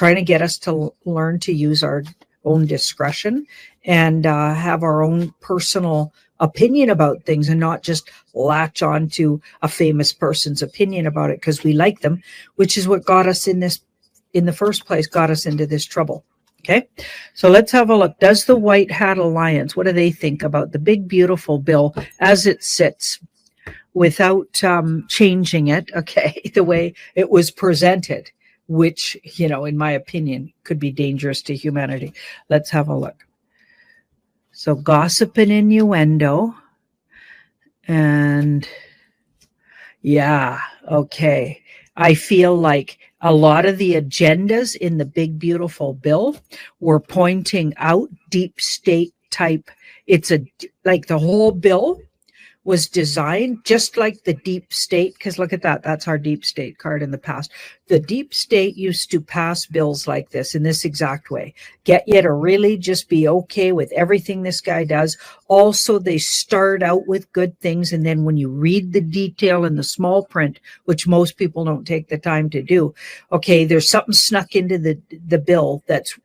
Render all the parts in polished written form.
trying to get us to learn to use our own discretion and have our own personal opinion about things and not just latch on to a famous person's opinion about it because we like them, which is what got us in the first place, got us into this trouble. Okay, so let's have a look. Does the White Hat Alliance, what do they think about the big, beautiful bill as it sits without changing it, okay, the way it was presented, which, in my opinion, could be dangerous to humanity? Let's have a look. So gossip and innuendo. And yeah, okay. I feel like a lot of the agendas in the big, beautiful bill were pointing out deep state type. It's like the whole bill was designed just like the deep state, because look at that. That's our deep state card in the past. The deep state used to pass bills like this in this exact way. Get you to really just be okay with everything this guy does. Also, they start out with good things, and then when you read the detail in the small print, which most people don't take the time to do, okay, there's something snuck into the bill that's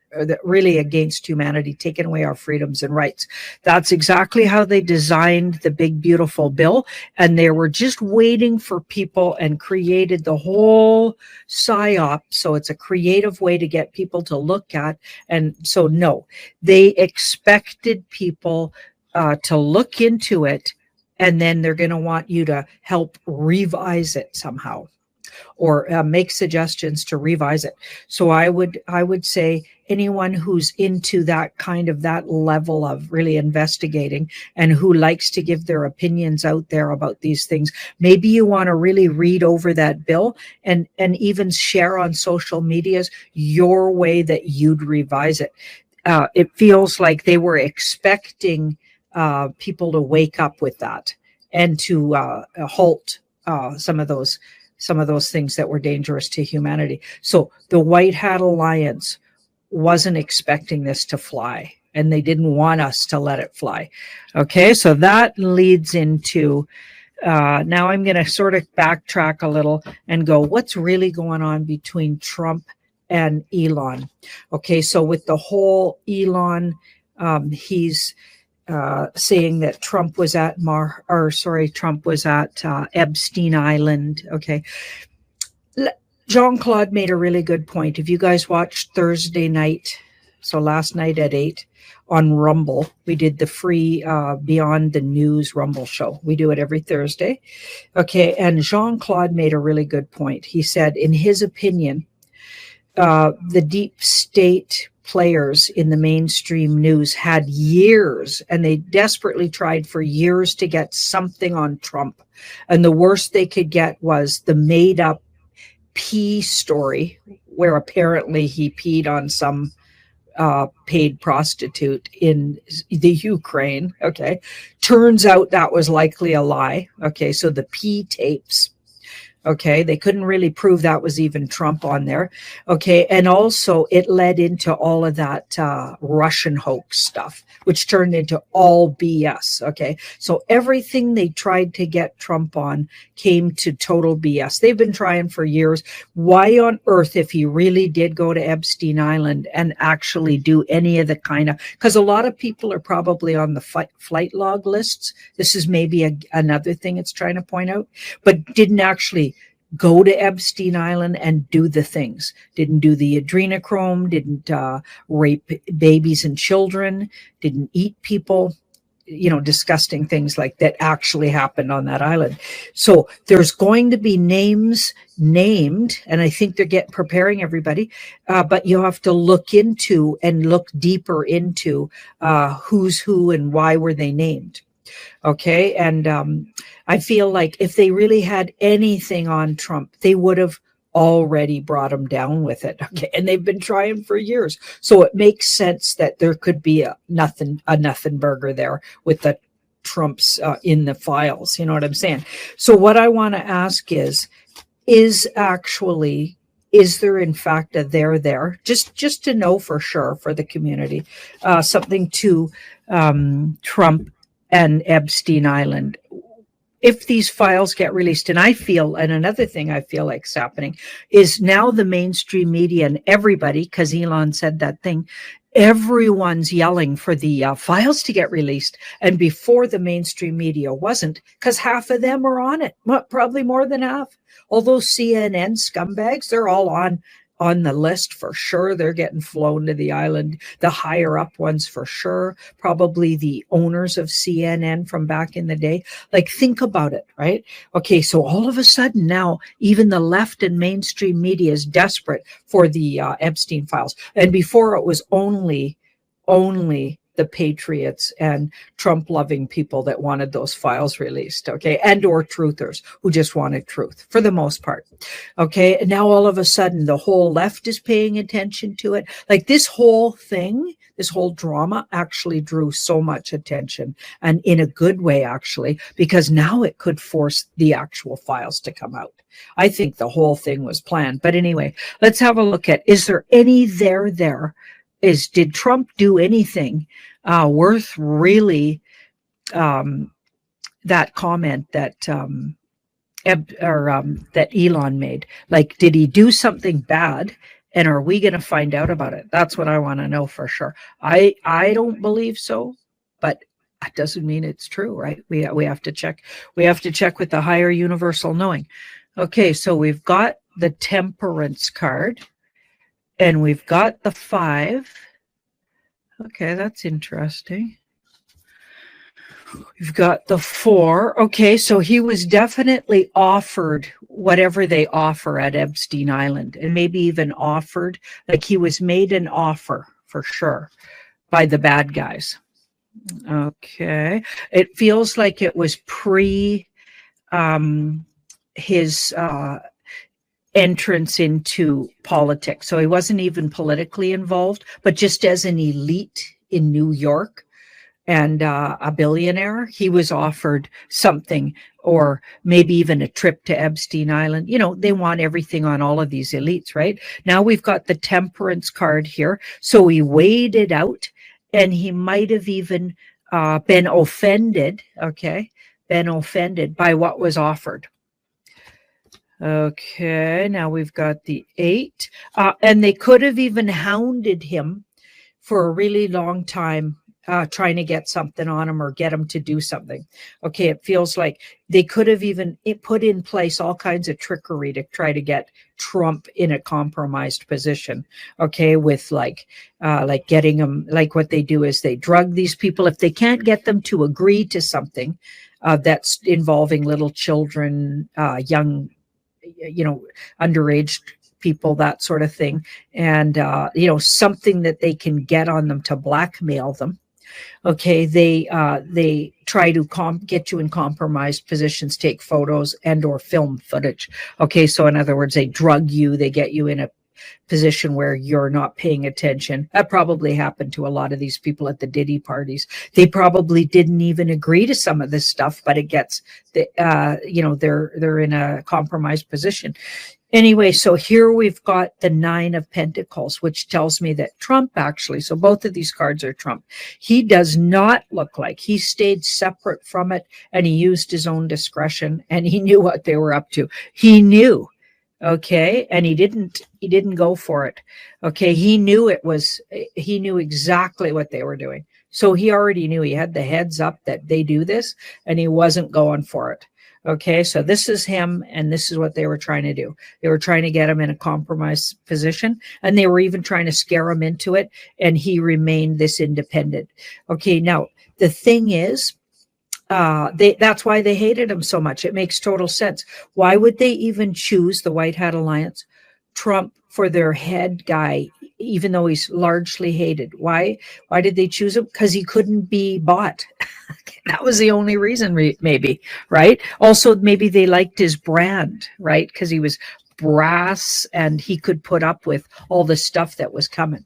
really against humanity, taking away our freedoms and rights. That's exactly how they designed the big, beautiful bill. And they were just waiting for people and created the whole psyop. So it's a creative way to get people to look at. And so, no, they expected people to look into it, and then they're going to want you to help revise it somehow, or make suggestions to revise it. So I would say anyone who's into that level of really investigating and who likes to give their opinions out there about these things, maybe you want to really read over that bill and even share on social medias your way that you'd revise it. It feels like they were expecting people to wake up with that and to halt some of those things that were dangerous to humanity. So the White Hat Alliance wasn't expecting this to fly, and they didn't want us to let it fly. Okay, so that leads into, now I'm going to sort of backtrack a little and go, what's really going on between Trump and Elon? Okay, so with the whole Elon, he's saying that Trump was at Epstein Island. Okay. Jean-Claude made a really good point. If you guys watched Thursday night, so last night at 8 on Rumble, we did the free Beyond the News Rumble show. We do it every Thursday. Okay. And Jean-Claude made a really good point. He said, in his opinion, the deep state players in the mainstream news had years, and they desperately tried for years to get something on Trump. And the worst they could get was the made up pee story, where apparently he peed on some paid prostitute in the Ukraine. Okay. Turns out that was likely a lie. Okay. So the pee tapes. Okay, they couldn't really prove that was even Trump on there. Okay, and also it led into all of that Russian hoax stuff, which turned into all BS. Okay, so everything they tried to get Trump on came to total BS. They've been trying for years. Why on earth, if he really did go to Epstein Island and actually do any of the kind of, because a lot of people are probably on the flight log lists. This is maybe another thing it's trying to point out, but didn't actually go to Epstein Island and do the things. Didn't do the adrenochrome, didn't rape babies and children, didn't eat people, disgusting things like that actually happened on that island. So there's going to be names named, and I think they're preparing everybody, but you have to look deeper into who's who and why were they named. Okay, and I feel like if they really had anything on Trump, they would have already brought him down with it. Okay, and they've been trying for years. So it makes sense that there could be a nothing burger there with the Trumps in the files. You know what I'm saying? So what I want to ask is there in fact a there? Just to know for sure for the community, something to Trump and Epstein Island. if these files get released, and another thing I feel like is happening is now the mainstream media and everybody, because Elon said that thing, everyone's yelling for the files to get released. And before, the mainstream media wasn't, because half of them are on it, probably more than half. All those CNN scumbags, they're all on the list for sure. They're getting flown to the island. The higher up ones for sure. Probably the owners of CNN from back in the day. Like, think about it, right? Okay, so all of a sudden now, even the left and mainstream media is desperate for the Epstein files. And before, it was only the patriots and Trump loving people that wanted those files released, okay, and or truthers who just wanted truth for the most part. Okay, and now all of a sudden the whole left is paying attention to it. Like, this whole thing, this whole drama actually drew so much attention, and in a good way, actually, because now it could force the actual files to come out. I think the whole thing was planned. But anyway, let's have a look at, is there any there? Did Trump do anything worth really that comment that that Elon made? Like, did he do something bad? And are we going to find out about it? That's what I want to know for sure. I don't believe so, but that doesn't mean it's true, right? We have to check. We have to check with the higher universal knowing. Okay, so we've got the temperance card, and we've got the 5. Okay, that's interesting. We've got the 4. Okay, so he was definitely offered whatever they offer at Epstein Island, and maybe even offered, like he was made an offer for sure by the bad guys. Okay, it feels like it was pre his entrance into politics. So he wasn't even politically involved, but just as an elite in New York and a billionaire, he was offered something, or maybe even a trip to Epstein Island. You know, they want everything on all of these elites, right? Now we've got the temperance card here. So he weighed it out, and he might have even been offended, okay, been offended by what was offered. Okay, now we've got the 8. And they could have even hounded him for a really long time, trying to get something on him or get him to do something. Okay, it feels like they could have even put in place all kinds of trickery to try to get Trump in a compromised position. Okay, with like getting them, like what they do is they drug these people. If they can't get them to agree to something that's involving little children, young, underage people, that sort of thing, and something that they can get on them to blackmail them. Okay, they try to get you in compromised positions, take photos and or film footage. Okay, so in other words, they drug you, they get you in a position where you're not paying attention. That probably happened to a lot of these people at the Diddy parties. They probably didn't even agree to some of this stuff, but it gets they're in a compromised position. Anyway, so here we've got the 9 of Pentacles, which tells me that Trump actually, so both of these cards are Trump. He does not look like, he stayed separate from it, and he used his own discretion, and he knew what they were up to. He knew. Okay, and he didn't go for it. Okay, he knew exactly what they were doing. So he already knew, he had the heads up that they do this, and he wasn't going for it. Okay, so this is him, and this is what they were trying to do. They were trying to get him in a compromised position, and they were even trying to scare him into it, and he remained this independent. Okay, now the thing is, that's why they hated him so much. It makes total sense. Why would they even choose the White Hat Alliance, Trump, for their head guy, even though he's largely hated? Why did they choose him? Because he couldn't be bought. That was the only reason, maybe, right? Also, maybe they liked his brand, right? Because he was brass and he could put up with all the stuff that was coming.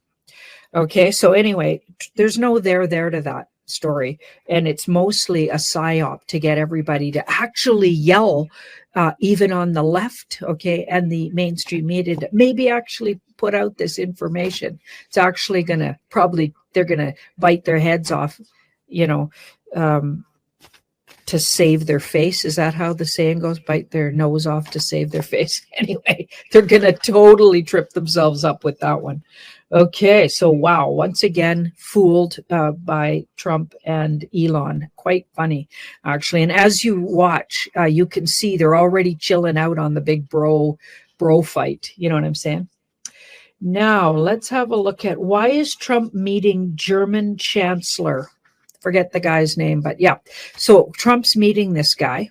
Okay, so anyway, there's no there to that story, and it's mostly a psyop to get everybody to actually yell, even on the left, okay, and the mainstream media, to maybe actually put out this information. It's actually they're gonna bite their heads off, to save their face. Is that how the saying goes? Bite their nose off to save their face. Anyway, they're going to totally trip themselves up with that one. Okay, so wow, once again, fooled by Trump and Elon. Quite funny, actually. And as you watch, you can see they're already chilling out on the big bro fight. You know what I'm saying? Now, let's have a look at why is Trump meeting German Chancellor? Forget the guy's name, but yeah. So Trump's meeting this guy.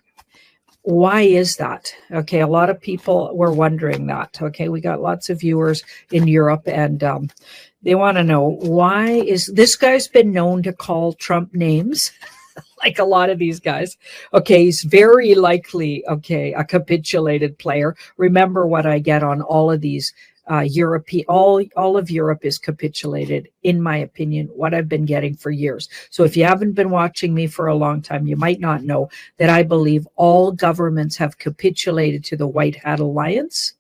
Why is that? Okay, a lot of people were wondering that. Okay, we got lots of viewers in Europe, and they want to know why is this guy's been known to call Trump names, like a lot of these guys. Okay, he's very likely, okay, a capitulated player. Remember what I get on all of these European, all of Europe is capitulated, in my opinion, what I've been getting for years. So if you haven't been watching me for a long time, you might not know that I believe all governments have capitulated to the White Hat Alliance.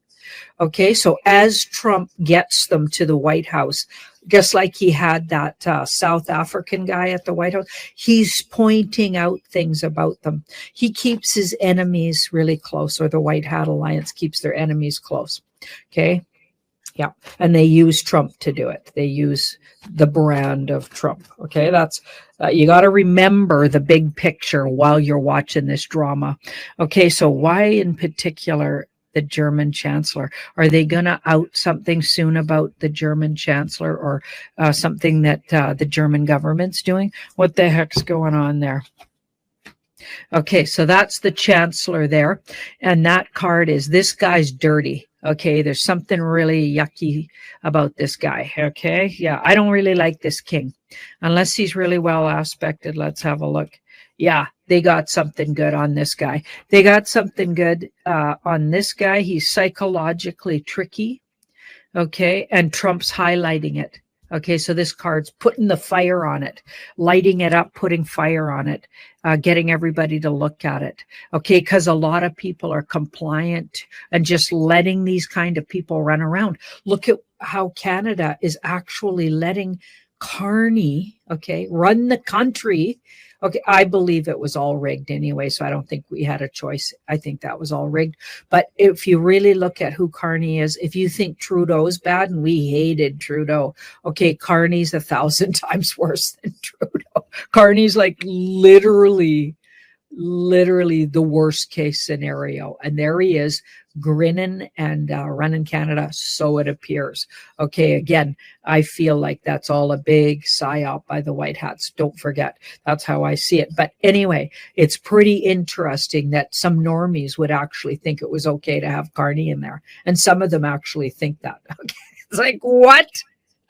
Okay, so as Trump gets them to the White House, just like he had that South African guy at the White House, he's pointing out things about them. He keeps his enemies really close, or the White Hat Alliance keeps their enemies close. Okay. Yeah, and they use Trump to do it. They use the brand of Trump. Okay, that's you got to remember the big picture while you're watching this drama. Okay, so why in particular the German Chancellor? Are they going to out something soon about the German Chancellor, or something that the German government's doing? What the heck's going on there? Okay, so that's the Chancellor there, and that card is this guy's dirty. Okay, there's something really yucky about this guy. Okay, yeah, I don't really like this king unless he's really well aspected. Let's have a look. Yeah, they got something good on this guy. They got something good on this guy. He's psychologically tricky. Okay, and Trump's highlighting it. Okay, so this card's putting the fire on it, lighting it up, putting fire on it, getting everybody to look at it. Okay, because a lot of people are compliant and just letting these kind of people run around. Look at how Canada is actually letting Carney, okay, run the country. Okay, I believe it was all rigged anyway, so I don't think we had a choice. I think that was all rigged. But if you really look at who Carney is, if you think Trudeau's bad, and we hated Trudeau, okay, Carney's 1,000 times worse than Trudeau. Carney's like literally the worst case scenario. And there he is, grinning and running Canada, so it appears. Okay, again, I feel like that's all a big psyop by the White Hats. Don't forget, that's how I see it. But anyway, it's pretty interesting that some normies would actually think it was okay to have Carney in there. And some of them actually think that. Okay. It's like, what?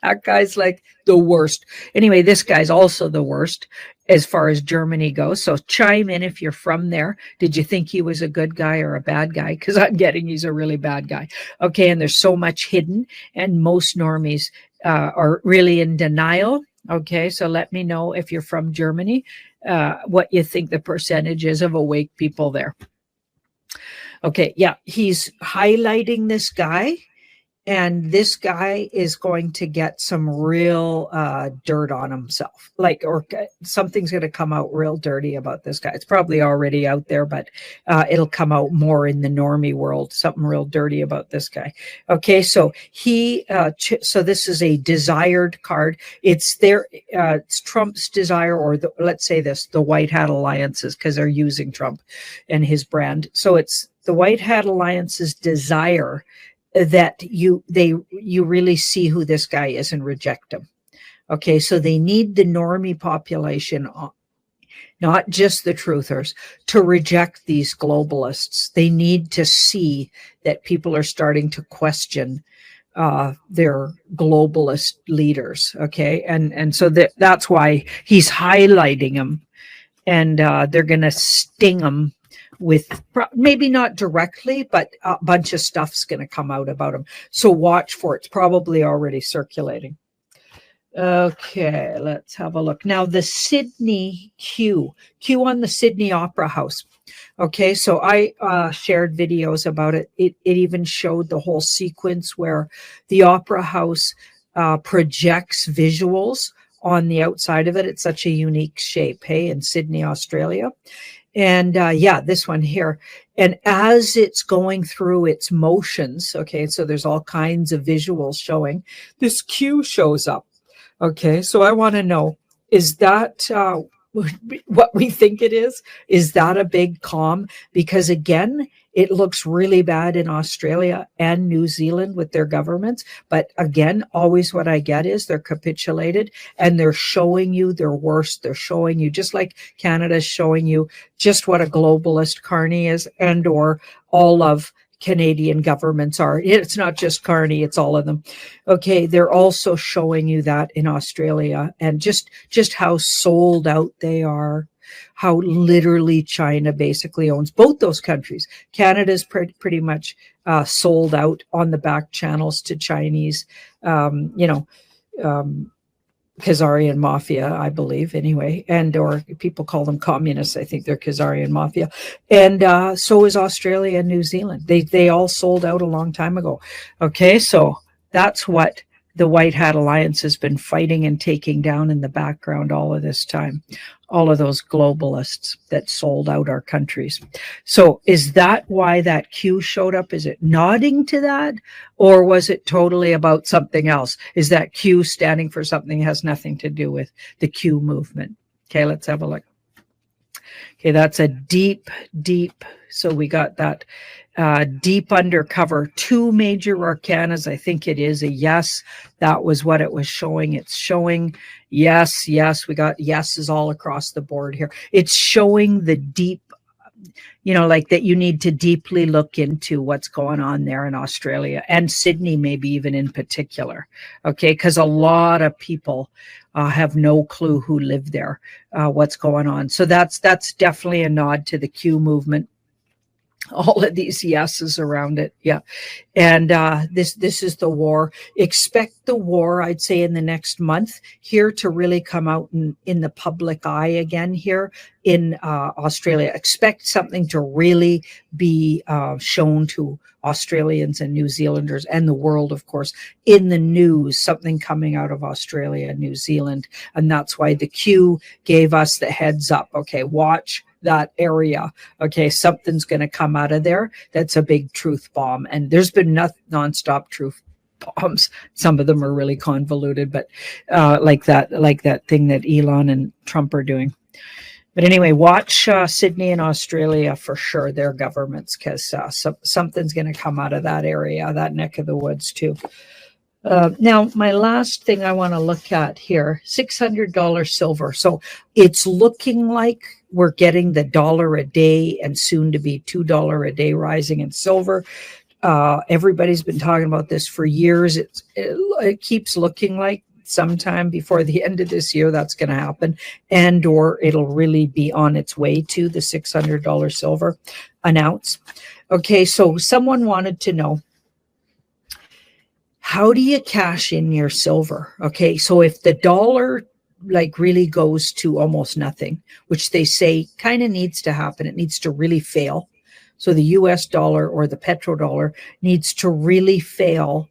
That guy's like the worst. Anyway, this guy's also the worst as far as Germany goes. So chime in if you're from there. Did you think he was a good guy or a bad guy? Because I'm getting he's a really bad guy. Okay, and there's so much hidden, and most normies are really in denial. Okay, so let me know if you're from Germany, what you think the percentage is of awake people there. Okay, yeah, he's highlighting this guy. And this guy is going to get some real dirt on himself, like, or something's going to come out real dirty about this guy. It's probably already out there, but it'll come out more in the normie world, something real dirty about this guy. Okay, so so this is a desired card. It's it's Trump's desire, or let's say this, the White Hat Alliances, because they're using Trump and his brand. So it's the White Hat Alliance's desire that you really see who this guy is and reject him. Okay, so they need the normie population, not just the truthers, to reject these globalists. They need to see that people are starting to question their globalist leaders. Okay, and so that's why he's highlighting them, and they're going to sting them with, maybe not directly, but a bunch of stuff's going to come out about him. So watch for it. It's probably already circulating. Okay, let's have a look. Now, the Sydney Q on the Sydney Opera House. Okay, so I shared videos about it. It even showed the whole sequence where the Opera House projects visuals on the outside of it. It's such a unique shape, hey, in Sydney, Australia. And yeah, this one here. And as it's going through its motions, okay, so there's all kinds of visuals showing, this Q shows up. Okay, so I want to know, is that what we think it is? Is that a big calm? Because again, it looks really bad in Australia and New Zealand with their governments. But again, always what I get is they're capitulated and they're showing you their worst. They're showing you, just like Canada's showing you just what a globalist Carney is, and or all of Canadian governments are. It's not just Carney, it's all of them. Okay, they're also showing you that in Australia, and just how sold out they are, how literally China basically owns both those countries. Canada's pretty much sold out on the back channels to Chinese, you know, um, Khazarian mafia, I believe, anyway, and or people call them communists. I think they're Khazarian mafia, and so is Australia and New Zealand. They all sold out a long time ago. Okay, so that's what the White Hat Alliance has been fighting and taking down in the background all of this time. All of those globalists that sold out our countries. So is that why that Q showed up? Is it nodding to that? Or was it totally about something else? Is that Q standing for something that has nothing to do with the Q movement? Okay, let's have a look. Okay, that's a deep, so we got that deep undercover, 2 major arcanas. I think it is a yes. That was what it was showing. It's showing yes. We got yeses all across the board here. It's showing the deep, like that you need to deeply look into what's going on there in Australia and Sydney, maybe even in particular. Okay, because a lot of people have no clue who live there, what's going on. So that's definitely a nod to the Q movement. All of these yeses around it, yeah. And this is the war. Expect the war, I'd say, in the next month here to really come out in the public eye again here in Australia. Expect something to really be shown to Australians and New Zealanders and the world, of course, in the news, something coming out of Australia and New Zealand. And that's why the Q gave us the heads up. Okay, watch that area. Okay, something's going to come out of there. That's a big truth bomb. And there's been nonstop truth bombs. Some of them are really convoluted, but like that thing that Elon and Trump are doing. But anyway, watch Sydney and Australia for sure, their governments, because something's going to come out of that area, that neck of the woods too. Now, my last thing I want to look at here, $600 silver. So it's looking like we're getting the $1 a day and soon to be $2 a day rising in silver. Everybody's been talking about this for years. It keeps looking like sometime before the end of this year that's going to happen, and or it'll really be on its way to the $600 silver an ounce. Okay, so someone wanted to know, how do you cash in your silver? Okay, so if the dollar like really goes to almost nothing, which they say kind of needs to happen, it needs to really fail. So the US dollar or the petrodollar needs to really fail,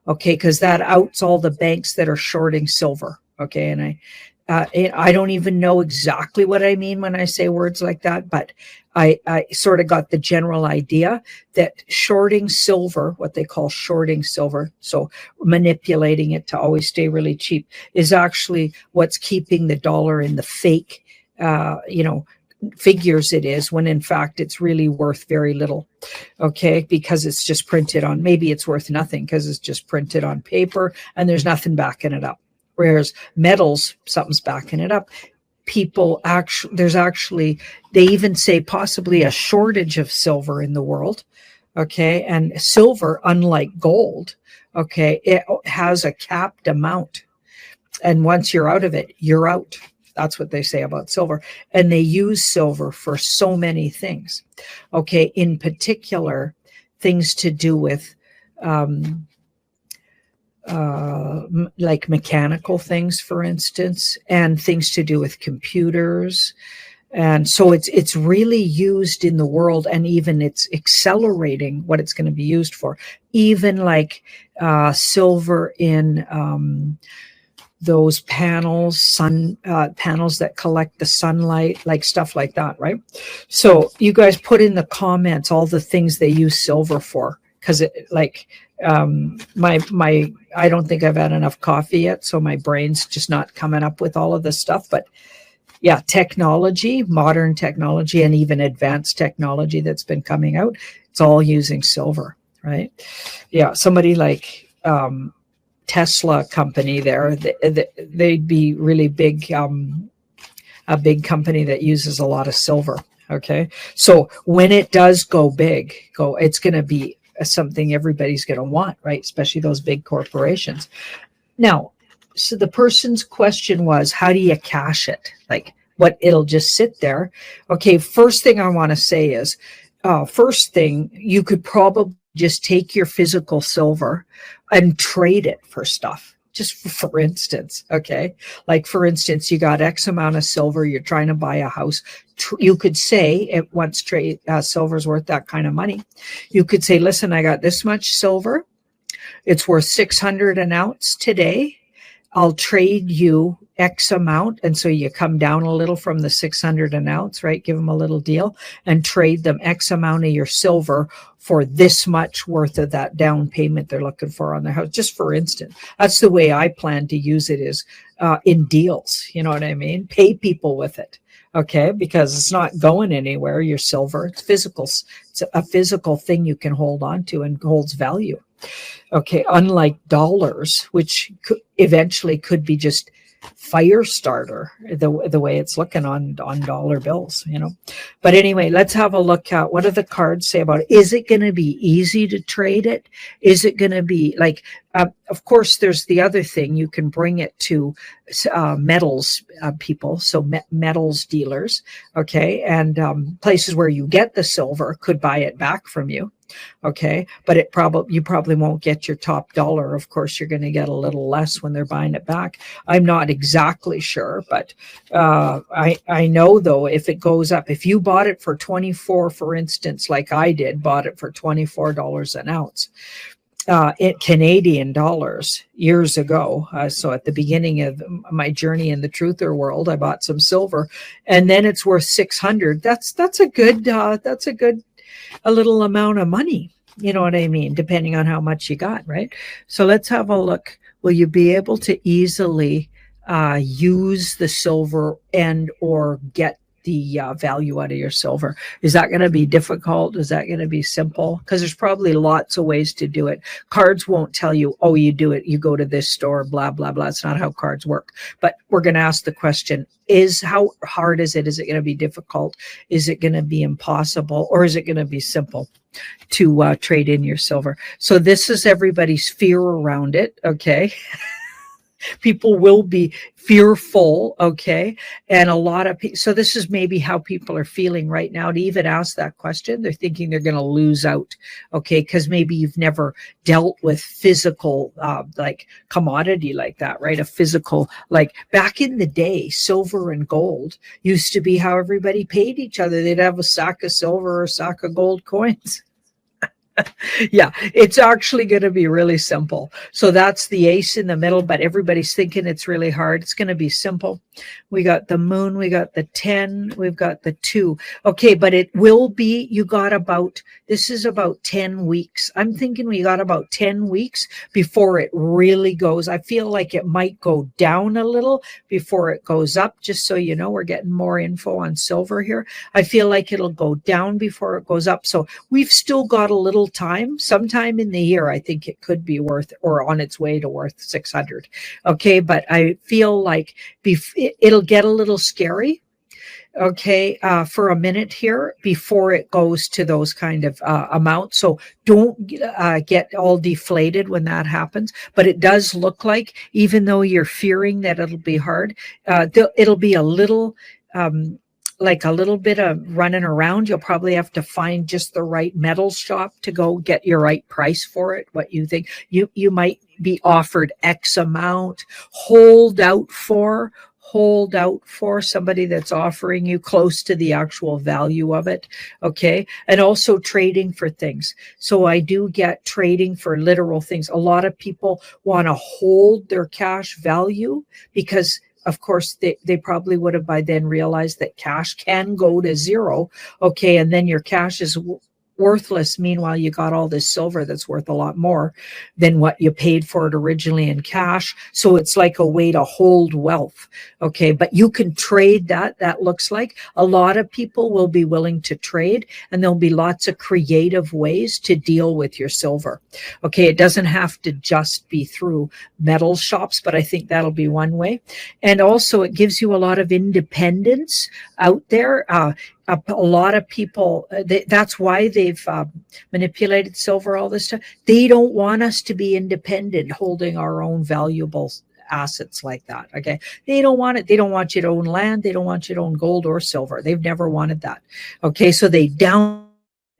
okay, because that outs all the banks that are shorting silver. Okay, and I don't even know exactly what I mean when I say words like that, but I sort of got the general idea that shorting silver, what they call shorting silver, so manipulating it to always stay really cheap, is actually what's keeping the dollar in the fake, figures it is, when in fact it's really worth very little. Okay, because it's just printed on, maybe it's worth nothing because it's just printed on paper and there's nothing backing it up. Whereas metals, something's backing it up. There's actually, they even say possibly a shortage of silver in the world. Okay, and silver, unlike gold, okay, it has a capped amount. And once you're out of it, you're out. That's what they say about silver. And they use silver for so many things. Okay, in particular, things to do with like mechanical things, for instance, and things to do with computers. And so it's really used in the world, and even it's accelerating what it's going to be used for. Even like silver in those panels, sun panels that collect the sunlight, like stuff like that, right? So you guys put in the comments all the things they use silver for, because it like my I don't think I've had enough coffee yet, so my brain's just not coming up with all of this stuff. But yeah, technology, modern technology, and even advanced technology that's been coming out, it's all using silver, right? Yeah, somebody like Tesla company there, they'd be really big, a big company that uses a lot of silver. Okay, so when it does go big, it's going to be something everybody's going to want, right? Especially those big corporations. Now, so the person's question was, how do you cash it? Like, what, it'll just sit there. Okay, first thing I want to say is, first thing, you could probably just take your physical silver and trade it for stuff. Just for instance, okay? Like, for instance, you got X amount of silver, you're trying to buy a house. You could say, once silver's worth that kind of money, you could say, listen, I got this much silver. It's worth 600 an ounce today. I'll trade you X amount. And so you come down a little from the 600 an ounce, right? Give them a little deal and trade them X amount of your silver for this much worth of that down payment they're looking for on their house. Just for instance, that's the way I plan to use it, is in deals. You know what I mean? Pay people with it. Okay, because it's not going anywhere. Your silver, it's physical. It's a physical thing you can hold on to and holds value. Okay, unlike dollars, which eventually could be just fire starter, the way it's looking on dollar bills, you know. But anyway, let's have a look at what do the cards say about it. Is it going to be easy to trade it? Is it going to be like, of course, there's the other thing. You can bring it to metals people, so metals dealers, okay, and places where you get the silver could buy it back from you. Okay, but you probably won't get your top dollar. Of course, you're going to get a little less when they're buying it back. I'm not exactly sure, but I know though, if it goes up, if you bought it for 24, for instance, like I did, bought it for $24 an ounce. In Canadian dollars years ago. So at the beginning of my journey in the truther world, I bought some silver, and then it's worth 600. That's a good a little amount of money. You know what I mean? Depending on how much you got, right? So let's have a look. Will you be able to easily use the silver and or get the value out of your silver? Is that going to be difficult? Is that going to be simple? Because there's probably lots of ways to do it. Cards won't tell you, oh, you do it, you go to this store, blah, blah, blah. It's not how cards work. But we're going to ask the question, how hard is it? Is it going to be difficult? Is it going to be impossible? Or is it going to be simple to trade in your silver? So this is everybody's fear around it, okay? People will be fearful, okay? And a lot of people, so this is maybe how people are feeling right now to even ask that question. They're thinking they're going to lose out, okay? Because maybe you've never dealt with physical, like commodity like that, right? A physical, like back in the day, silver and gold used to be how everybody paid each other. They'd have a sack of silver or a sack of gold coins. Yeah, it's actually going to be really simple. So that's the ace in the middle, but everybody's thinking it's really hard. It's going to be simple. We got the moon, we got the 10, we've got the 2. Okay, but it will be, this is about 10 weeks. I'm thinking we got about 10 weeks before it really goes. I feel like it might go down a little before it goes up, just so you know, we're getting more info on silver here. I feel like it'll go down before it goes up. So we've still got a little time. Sometime in the year, I think it could be worth, or on its way to worth 600. Okay, but I feel like it'll get a little scary, okay, for a minute here before it goes to those kind of amounts. So don't get all deflated when that happens. But it does look like, even though you're fearing that it'll be hard, it'll be a little like a little bit of running around. You'll probably have to find just the right metal shop to go get your right price for it. What you think you might be offered X amount, hold hold out for, somebody that's offering you close to the actual value of it. Okay. And also trading for things. So I do get trading for literal things. A lot of people want to hold their cash value because of course they probably would have by then realized that cash can go to zero. Okay. And then your cash is worthless. Meanwhile, you got all this silver that's worth a lot more than what you paid for it originally in cash. So it's like a way to hold wealth. Okay. But you can trade that. That looks like a lot of people will be willing to trade, and there'll be lots of creative ways to deal with your silver. Okay. It doesn't have to just be through metal shops, but I think that'll be one way. And also it gives you a lot of independence out there. A lot of people, that's why they've manipulated silver all this time. They don't want us to be independent, holding our own valuable assets like that. Okay. They don't want it. They don't want you to own land. They don't want you to own gold or silver. They've never wanted that. Okay. So they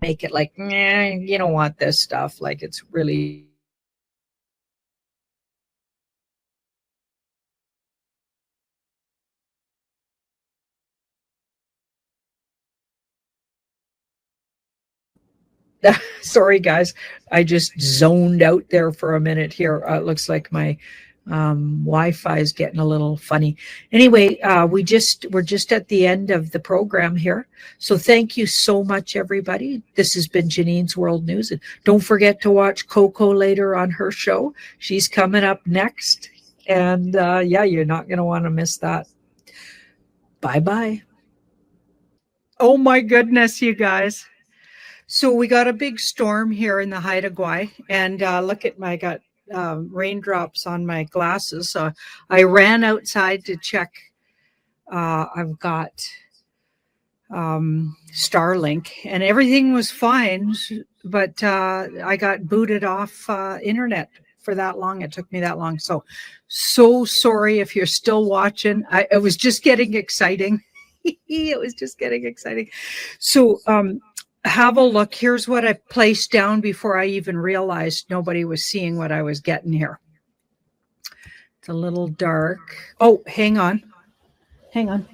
make it like, you don't want this stuff. Like it's really sorry, guys. I just zoned out there for a minute here. It looks like my Wi-Fi is getting a little funny. Anyway, we're just at the end of the program here. So thank you so much, everybody. This has been Janine's World News. And don't forget to watch Coco later on her show. She's coming up next. And yeah, you're not going to want to miss that. Bye-bye. Oh my goodness, you guys. So we got a big storm here in the Haida Gwaii, and look at I got raindrops on my glasses. So I ran outside to check. I've got Starlink, and everything was fine, but I got booted off internet for that long. It took me that long. So sorry if you're still watching. It was just getting exciting. It was just getting exciting. So have a look. Here's what I placed down before I even realized nobody was seeing what I was getting here. It's a little dark. Oh, hang on. Hang on.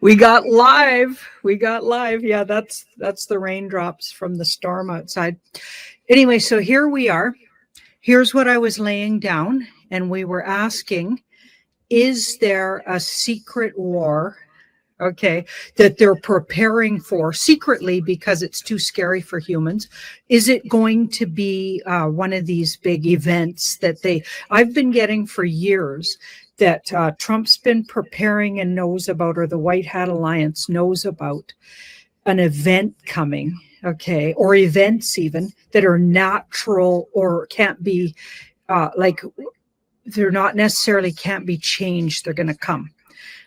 We got live. We got live. Yeah, that's the raindrops from the storm outside. Anyway, so here we are. Here's what I was laying down, and we were asking, is there a secret war, okay, that they're preparing for secretly because it's too scary for humans? Is it going to be one of these big events that I've been getting for years that Trump's been preparing and knows about, or the White Hat Alliance knows about an event coming, okay, or events even that are natural or can't be like they're not necessarily can't be changed. They're going to come.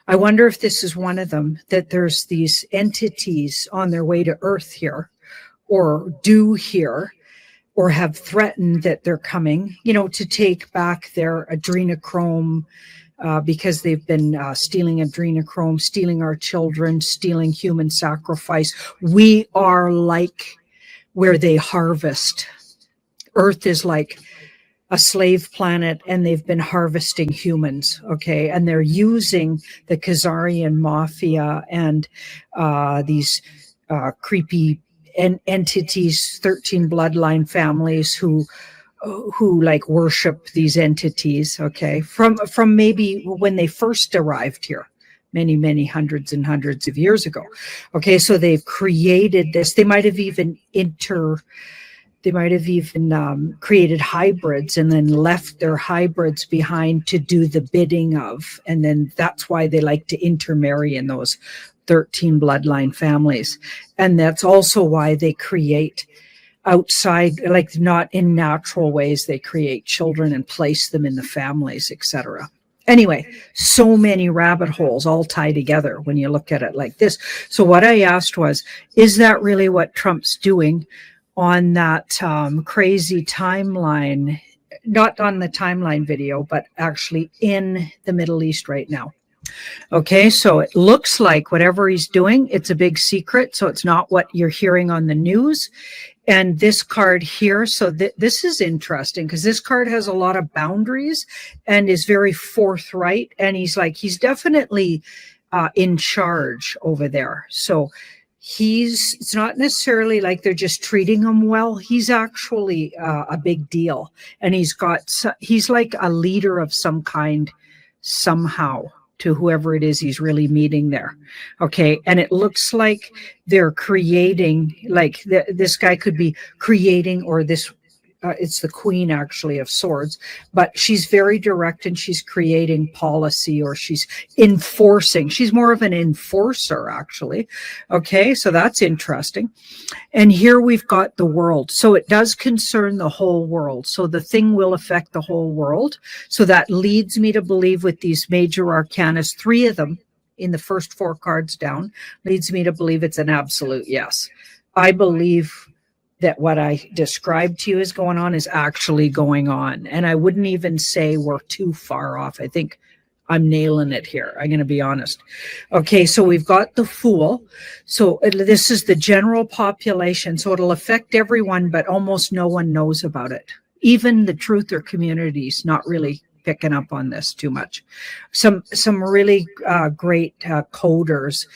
I wonder if this is one of them, that there's these entities on their way to Earth here, or do here, or have threatened that they're coming, to take back their adrenochrome, because they've been stealing adrenochrome, stealing our children, stealing human sacrifice. We are like where they harvest. Earth is like a slave planet, and they've been harvesting humans, okay? And they're using the Khazarian mafia and these creepy entities, 13 bloodline families who like worship these entities, okay, from maybe when they first arrived here many hundreds and hundreds of years ago. Okay, so they've created this. They might have even created hybrids and then left their hybrids behind to do the bidding of, and then that's why they like to intermarry in those 13 bloodline families. And that's also why they create outside, like not in natural ways, they create children and place them in the families, etc. Anyway, so many rabbit holes all tie together when you look at it like this. So what I asked was, is that really what Trump's doing on that crazy timeline, not on the timeline video, but actually in the Middle East right now? Okay, so it looks like whatever he's doing, it's a big secret. So it's not what you're hearing on the news. And this card here, so this is interesting because this card has a lot of boundaries and is very forthright. And he's definitely in charge over there. So it's not necessarily like they're just treating him well. He's actually a big deal. And he's like a leader of some kind somehow to whoever it is he's really meeting there. Okay. And it looks like they're creating, like this guy could be creating, or this, it's the Queen actually of Swords, but she's very direct and she's creating policy, or she's enforcing. She's more of an enforcer, actually. Okay. So that's interesting. And here we've got the world. So it does concern the whole world. So the thing will affect the whole world. So that leads me to believe with these major arcanas, 3 of them in the first 4 cards down, leads me to believe it's an absolute yes. I believe that what I described to you is going on is actually going on. And I wouldn't even say we're too far off. I think I'm nailing it here. I'm going to be honest. Okay, so we've got the Fool. So this is the general population. So it'll affect everyone, but almost no one knows about it. Even the truther community's not really picking up on this too much. Some really great coders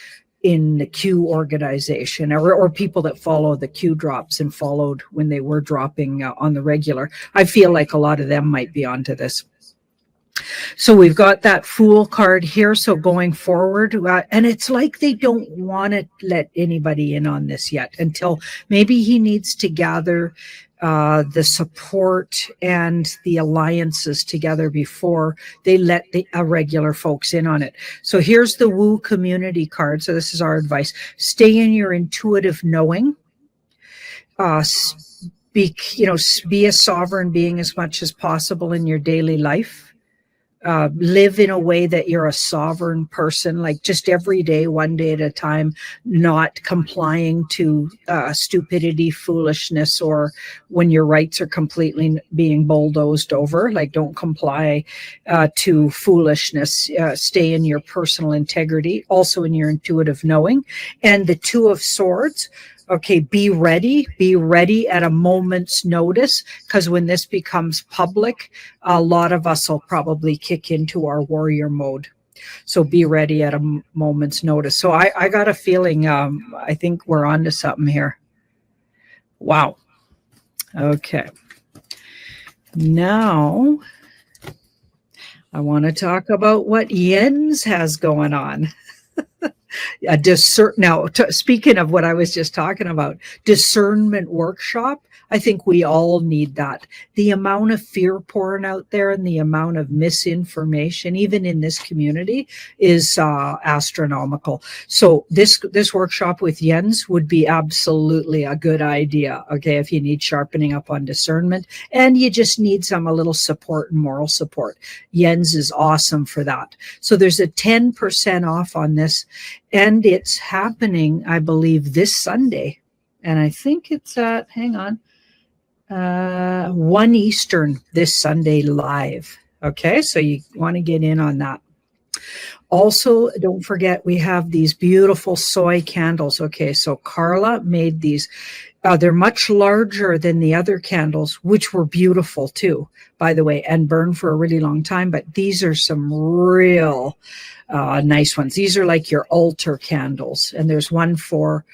in the Q organization, or people that follow the Q drops and followed when they were dropping on the regular. I feel like a lot of them might be onto this. So we've got that Fool card here. So going forward, and it's like they don't want to let anybody in on this yet, until maybe he needs to gather the support and the alliances together before they let the regular folks in on it. So here's the Woo community card. So this is our advice. Stay in your intuitive knowing. Be a sovereign being as much as possible in your daily life. Live in a way that you're a sovereign person, like just every day, one day at a time, not complying to stupidity, foolishness, or when your rights are completely being bulldozed over. Like, don't comply to foolishness. Stay in your personal integrity, also in your intuitive knowing. And the Two of Swords. Okay, be ready at a moment's notice, because when this becomes public, a lot of us will probably kick into our warrior mode. So be ready at a moment's notice. So I got a feeling, I think we're on to something here. Wow. Okay. Now, I want to talk about what Jens has going on. Now, speaking of what I was just talking about, discernment workshop, I think we all need that. The amount of fear pouring out there and the amount of misinformation, even in this community, is astronomical. So this workshop with Jens would be absolutely a good idea, okay, if you need sharpening up on discernment and you just need a little support and moral support. Jens is awesome for that. So there's a 10% off on this, and it's happening, I believe, this Sunday. And I think it's at, hang on, 1 Eastern this Sunday live. Okay, so you want to get in on that. Also, don't forget, we have these beautiful soy candles. Okay, so Carla made these. They're much larger than the other candles, which were beautiful too, by the way, and burned for a really long time. But these are some real nice ones. These are like your altar candles. And there's one for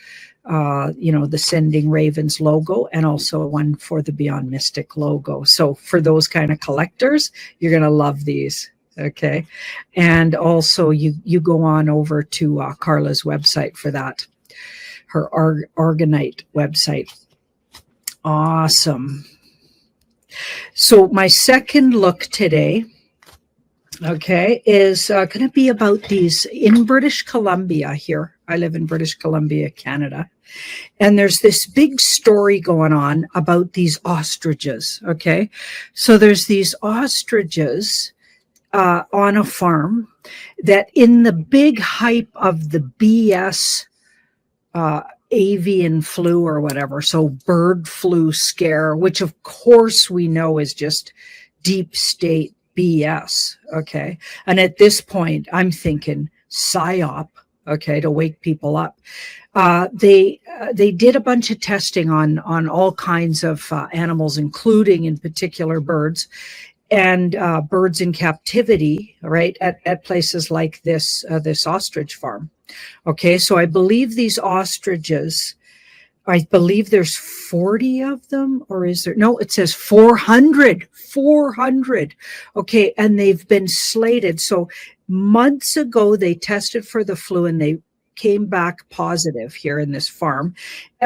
the Sending Ravens logo, and also one for the Beyond Mystic logo. So for those kind of collectors, you're going to love these. Okay. And also you go on over to Carla's website for that, her Argonite website. Awesome. So my second look today, okay, is going to be about these in British Columbia here. I live in British Columbia, Canada. And there's this big story going on about these ostriches, okay? So there's these ostriches on a farm that, in the big hype of the BS avian flu or whatever, so bird flu scare, which of course we know is just deep state BS. Okay. And at this point, I'm thinking psyop. Okay, to wake people up. They did a bunch of testing on all kinds of animals, including in particular birds, and birds in captivity, right, at places like this ostrich farm. Okay, so I believe these ostriches, I believe there's 40 of them, or is there? No, it says 400. 400. Okay, and they've been slated. So months ago, they tested for the flu and they came back positive here in this farm.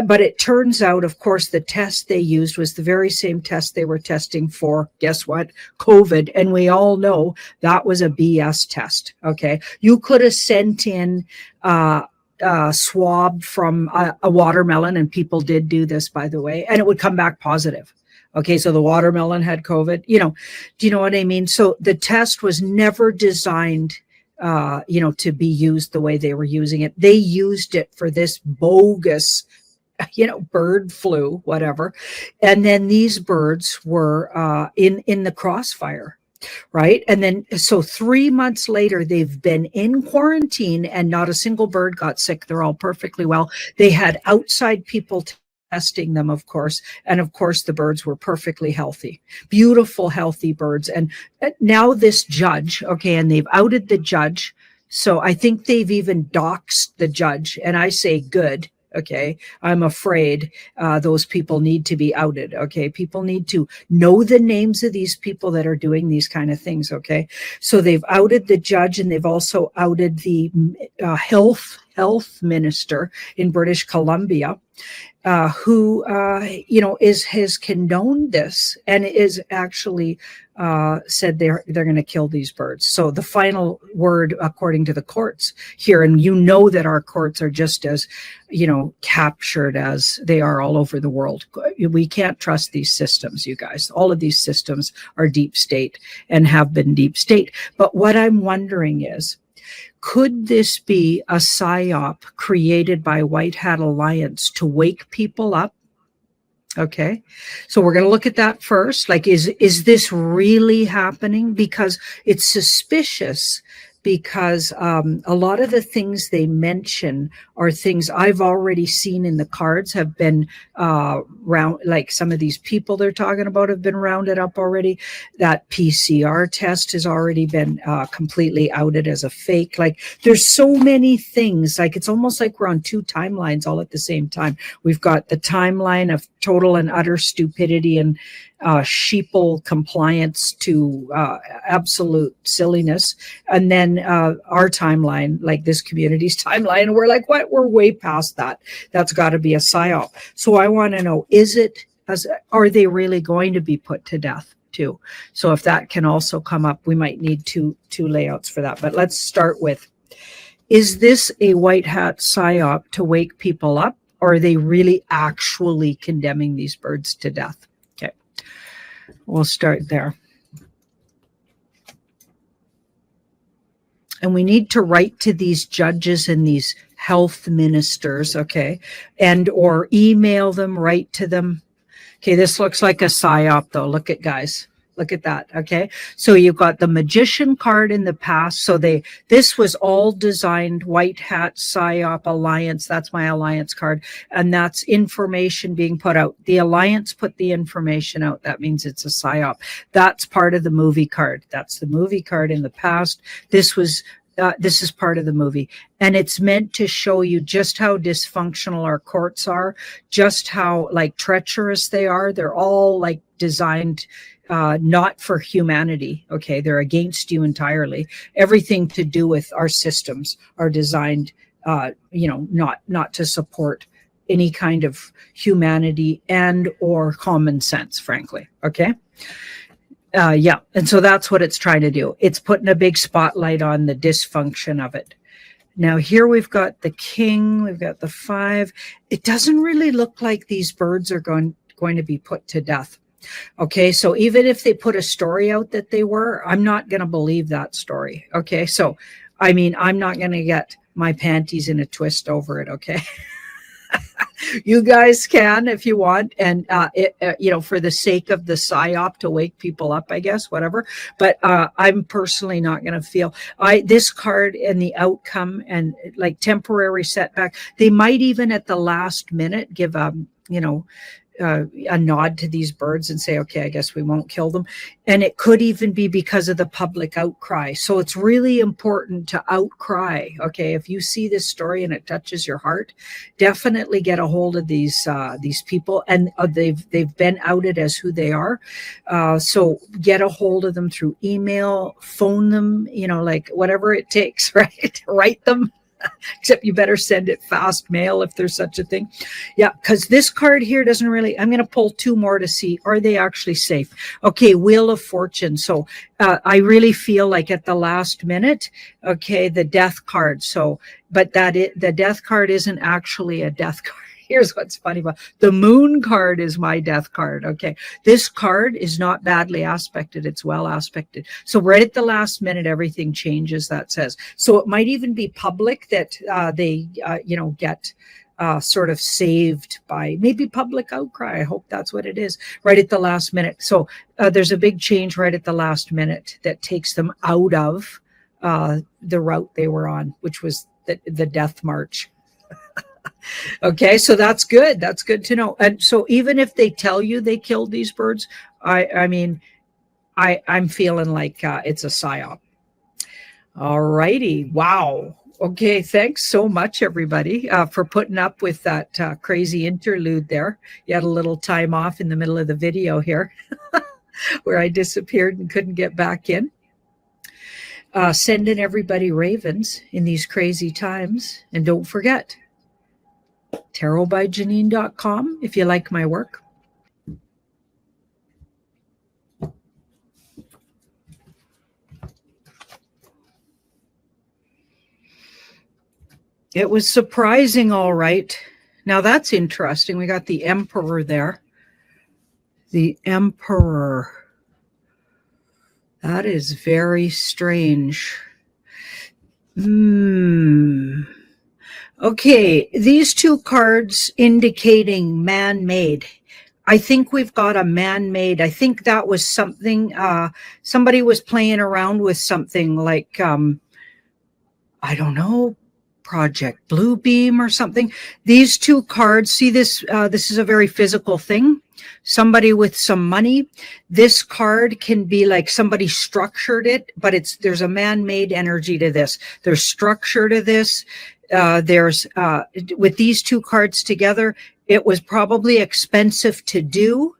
But it turns out, of course, the test they used was the very same test they were testing for, guess what? COVID. And we all know that was a BS test. Okay, you could have sent in swab from a watermelon, and people did do this, by the way, and it would come back positive. Okay, so the watermelon had COVID. Do you know what I mean? So the test was never designed, to be used the way they were using it. They used it for this bogus, bird flu, whatever. And then these birds were in the crossfire. Right. And then so 3 months later, they've been in quarantine and not a single bird got sick. They're all perfectly well. They had outside people testing them, of course. And of course, the birds were perfectly healthy, beautiful, healthy birds. And now this judge, okay, and they've outed the judge. So I think they've even doxed the judge. And I say good. Okay, I'm afraid those people need to be outed. Okay, people need to know the names of these people that are doing these kind of things. Okay, so they've outed the judge, and they've also outed the health minister in British Columbia, who has condoned this and is actually said they're going to kill these birds. So the final word, according to the courts here, and that our courts are just as captured as they are all over the world. We can't trust these systems, you guys. All of these systems are deep state and have been deep state. But what I'm wondering is, could this be a psyop created by White Hat Alliance to wake people up? Okay, so we're going to look at that first. Like, is this really happening? Because it's suspicious, because a lot of the things they mention are things I've already seen in the cards, have been like some of these people they're talking about have been rounded up already. That PCR test has already been completely outed as a fake. Like, there's so many things. Like, it's almost like we're on two timelines all at the same time. We've got the timeline of total and utter stupidity and sheeple compliance to absolute silliness, and then our timeline, like this community's timeline, and we're like, what? We're way past that. That's got to be a psyop. So I want to know, are they really going to be put to death too? So if that can also come up, we might need two layouts for that. But let's start with, is this a white hat psyop to wake people up, or are they really actually condemning these birds to death? Okay, we'll start there. And we need to write to these judges and these health ministers, okay, and or email them, write to them. Okay, this looks like a psyop, though. Look at, guys. Look at that, okay? So you've got the magician card in the past. So this was all designed, White Hat Psyop Alliance. That's my alliance card. And that's information being put out. The alliance put the information out. That means it's a psyop. That's part of the movie card. That's the movie card in the past. This is part of the movie. And it's meant to show you just how dysfunctional our courts are, just how like treacherous they are. They're all like designed not for humanity. Okay, they're against you entirely. Everything to do with our systems are designed, not to support any kind of humanity and or common sense, frankly. Okay. And so that's what it's trying to do. It's putting a big spotlight on the dysfunction of it. Now here we've got the king, we've got the 5. It doesn't really look like these birds are going to be put to death. Okay, so even if they put a story out that they were, I'm not going to believe that story. Okay, so I mean, I'm not going to get my panties in a twist over it. Okay. You guys can if you want, and for the sake of the psyop to wake people up, I guess, whatever. But I'm personally not going to feel this card and the outcome and like temporary setback. They might even at the last minute give a nod to these birds and say, okay, I guess we won't kill them. And it could even be because of the public outcry. So it's really important to outcry. Okay, if you see this story and it touches your heart, definitely get a hold of these people, and they've been outed as who they are. So get a hold of them through email, phone them, like whatever it takes, right? Write them. Except you better send it fast mail if there's such a thing. Yeah, because this card here doesn't really, I'm going to pull two more to see, are they actually safe? Okay, Wheel of Fortune. So I really feel like at the last minute, okay, the death card. So, but the death card isn't actually a death card. Here's what's funny about the moon card is my death card. Okay. This card is not badly aspected. It's well aspected. So right at the last minute, everything changes, that says. So it might even be public that they get sort of saved by maybe public outcry. I hope that's what it is right at the last minute. So there's a big change right at the last minute that takes them out of the route they were on, which was the death march. Okay, so that's good. That's good to know. And so even if they tell you they killed these birds, I'm feeling like it's a psyop. All righty. Wow. Okay, thanks so much, everybody, for putting up with that crazy interlude there. You had a little time off in the middle of the video here where I disappeared and couldn't get back in. Sending everybody ravens in these crazy times. And don't forget, tarotbyjanine.com if you like my work. It was surprising, all right. Now that's interesting. We got the Emperor there. The Emperor. That is very strange. Okay, these two cards indicating man-made. I think we've got a man-made. I think that was something, somebody was playing around with something like, I don't know, Project Bluebeam or something. These two cards, see this, this is a very physical thing. Somebody with some money. This card can be like somebody structured it, but there's a man-made energy to this. There's structure to this. There's with these two cards together, it was probably expensive to do.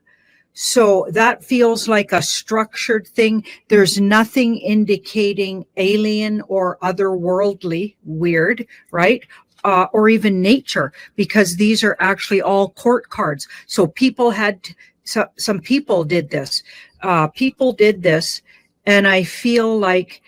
So that feels like a structured thing. There's nothing indicating alien or otherworldly, weird, right? Or even nature, because these are actually all court cards. So people some people did this. And I feel like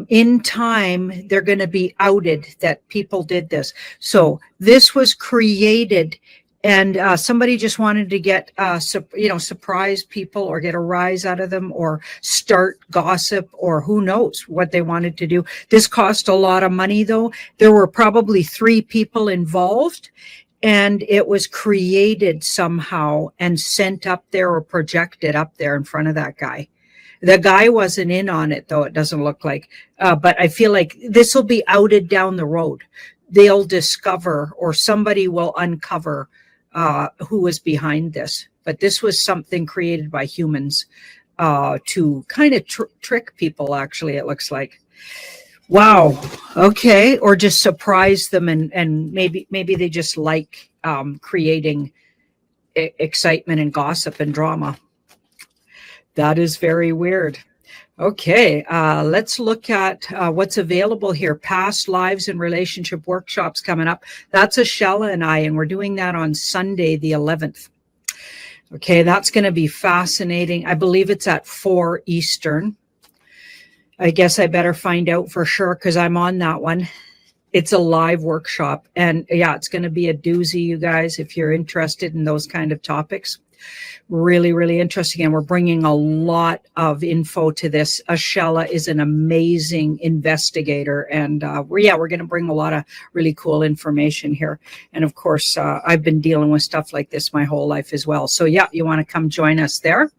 in time, they're going to be outed that people did this. So this was created, and somebody just wanted to get, surprise people or get a rise out of them or start gossip or who knows what they wanted to do. This cost a lot of money, though. There were probably 3 people involved, and it was created somehow and sent up there or projected up there in front of that guy. The guy wasn't in on it, though, it doesn't look like. But I feel like this will be outed down the road. They'll discover, or somebody will uncover who was behind this. But this was something created by humans to kind of trick people, actually, it looks like. Wow. Okay. Or just surprise them, and maybe they just like creating excitement and gossip and drama. That is very weird. Okay, let's look at what's available here. Past lives and relationship workshops coming up. That's Ashella and I, and we're doing that on Sunday, the 11th. Okay, that's going to be fascinating. I believe it's at 4 Eastern. I guess I better find out for sure because I'm on that one. It's a live workshop. And yeah, it's going to be a doozy, you guys, if you're interested in those kind of topics. Really, really interesting. And we're bringing a lot of info to this. Ashella is an amazing investigator. And we're going to bring a lot of really cool information here. And of course, I've been dealing with stuff like this my whole life as well. So yeah, you want to come join us there.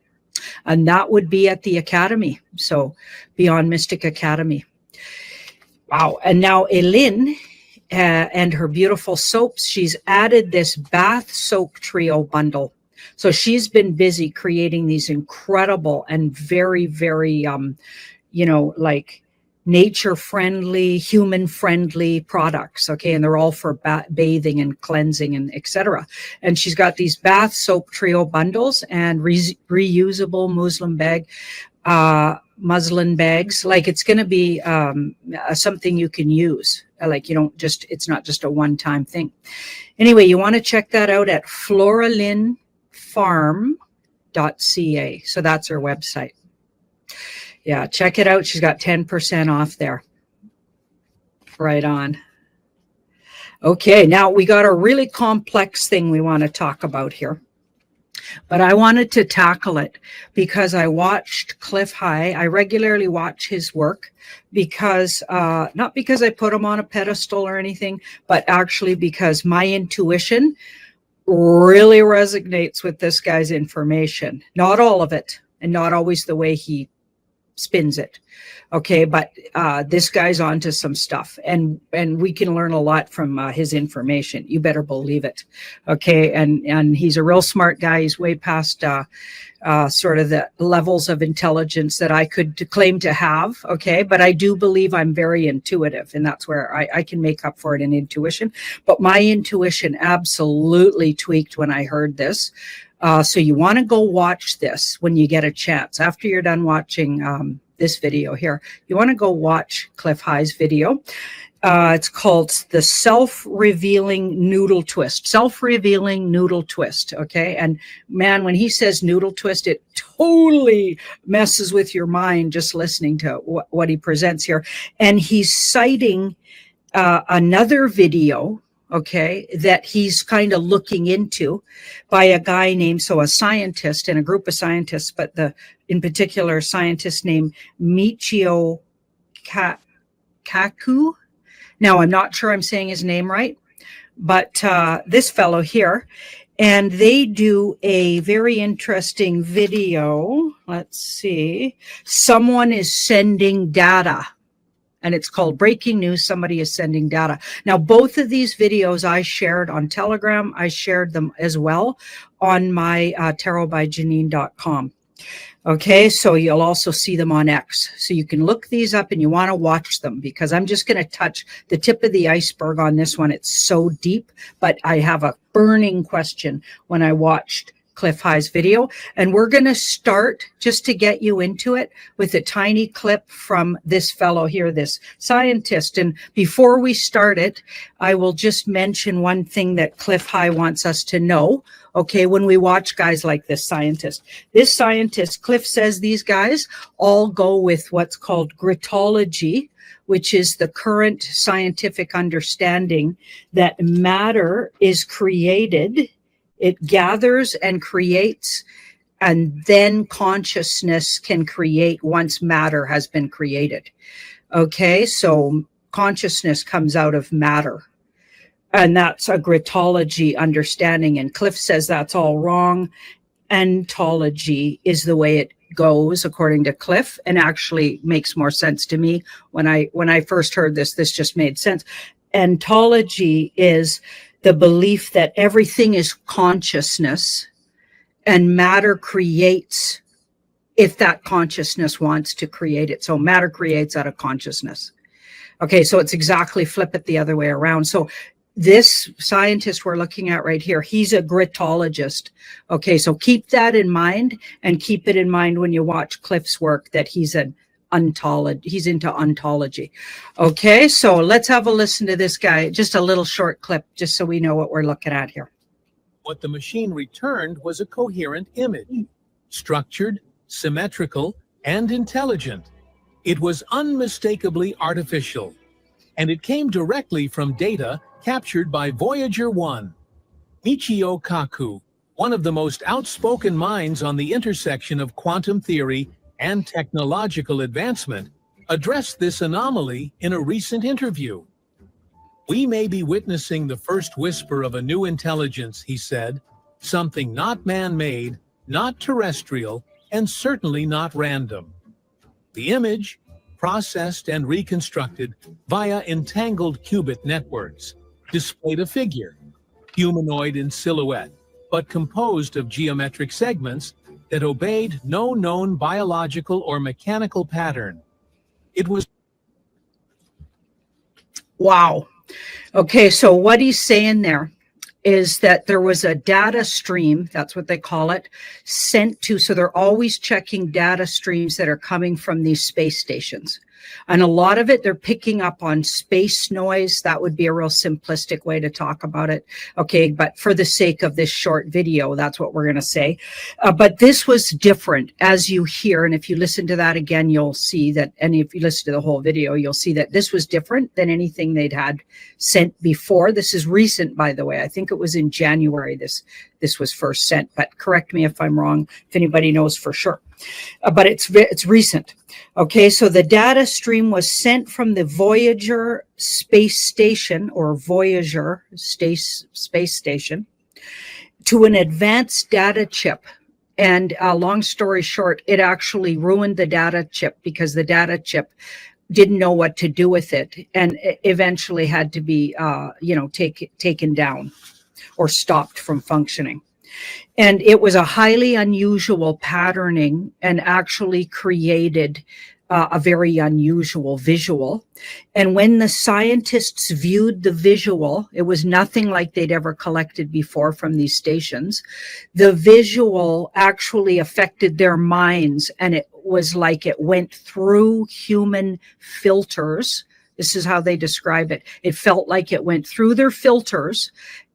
And that would be at the Academy. So Beyond Mystic Academy. Wow. And now Elin and her beautiful soaps, she's added this bath soap trio bundle. So she's been busy creating these incredible and very, very, like nature friendly, human friendly products. Okay. And they're all for bathing and cleansing and etc. And she's got these bath soap trio bundles and reusable muslin bags. Like it's going to be something you can use. Like it's not just a one-time thing. Anyway, you want to check that out at floralinfarm.ca. So that's her website. Yeah, check it out. She's got 10% off there. Right on. Okay, now we got a really complex thing we want to talk about here. But I wanted to tackle it because I watched Cliff High. I regularly watch his work because, not because I put him on a pedestal or anything, but actually because my intuition really resonates with this guy's information. Not all of it, and not always the way he spins it. Okay, but this guy's onto some stuff, and we can learn a lot from his information. You better believe it. Okay, and he's a real smart guy. He's way past sort of the levels of intelligence that I could claim to have. Okay, but I do believe I'm very intuitive, and that's where I can make up for it in intuition. But my intuition absolutely tweaked when I heard this. So you want to go watch this when you get a chance. After you're done watching this video here, you want to go watch Cliff High's video. It's called the Self-Revealing Noodle Twist. Self-Revealing Noodle Twist, okay? And man, when he says noodle twist, it totally messes with your mind just listening to what he presents here. And he's citing another video, okay, that he's kind of looking into by a guy named, a scientist and a group of scientists, but in particular, a scientist named Michio Kaku. Now, I'm not sure I'm saying his name right, but this fellow here, and they do a very interesting video. Let's see. Someone is sending data. And it's called Breaking News, Somebody is Sending Data. Now, both of these videos I shared on Telegram. I shared them as well on my tarotbyjanine.com. Okay, so you'll also see them on X. So you can look these up and you want to watch them because I'm just going to touch the tip of the iceberg on this one. It's so deep, but I have a burning question when I watched Cliff High's video, and we're going to start, just to get you into it, with a tiny clip from this fellow here, this scientist. And before we start it, I will just mention one thing that Cliff High wants us to know, okay, when we watch guys like this scientist. This scientist, Cliff says these guys all go with what's called gritology, which is the current scientific understanding that matter is created. It gathers and creates, and then consciousness can create once matter has been created. Okay, so consciousness comes out of matter. And that's a gritology understanding. And Cliff says that's all wrong. Ontology is the way it goes, according to Cliff, and actually makes more sense to me. When I first heard this just made sense. Ontology is the belief that everything is consciousness and matter creates if that consciousness wants to create it. So matter creates out of consciousness. Okay, so it's exactly flip it the other way around. So this scientist we're looking at right here, he's a gritologist. Okay, so keep that in mind, and keep it in mind when you watch Cliff's work that he's an he's into ontology. Okay, so let's have a listen to this guy. Just a little short clip, just so we know what we're looking at here. What the machine returned was a coherent image, structured, symmetrical, and intelligent. It was unmistakably artificial. and it came directly from data captured by Voyager 1. Michio Kaku, one of the most outspoken minds on the intersection of quantum theory and technological advancement, addressed this anomaly in a recent interview. "We may be witnessing the first whisper of a new intelligence," he said, "something not man-made, not terrestrial, and certainly not random." The image, processed and reconstructed via entangled qubit networks, displayed a figure, humanoid in silhouette, but composed of geometric segments that obeyed no known biological or mechanical pattern. It was Wow. Okay, so what he's saying there is that there was a data stream, that's what they call it, sent to, so they're always checking data streams that are coming from these space stations. And a lot of it, they're picking up on space noise. That would be a real simplistic way to talk about it. Okay, but for the sake of this short video, that's what we're going to say. But this was different, as you hear. And if you listen to that again, you'll see that, and if you listen to the whole video, you'll see that this was different than anything they'd had sent before. This is recent, by the way. I think it was in January this was first sent, but correct me if I'm wrong, if anybody knows for sure. But it's recent. Okay, so the data stream was sent from the Voyager space station, or Voyager space station, to an advanced data chip. And long story short, it actually ruined the data chip because the data chip didn't know what to do with it, and eventually had to be taken down or stopped from functioning. And it was a highly unusual patterning and actually created a very unusual visual. And when the scientists viewed the visual, it was nothing like they'd ever collected before from these stations. The visual actually affected their minds, and it was like it went through human filters. This is how they describe it. It felt like it went through their filters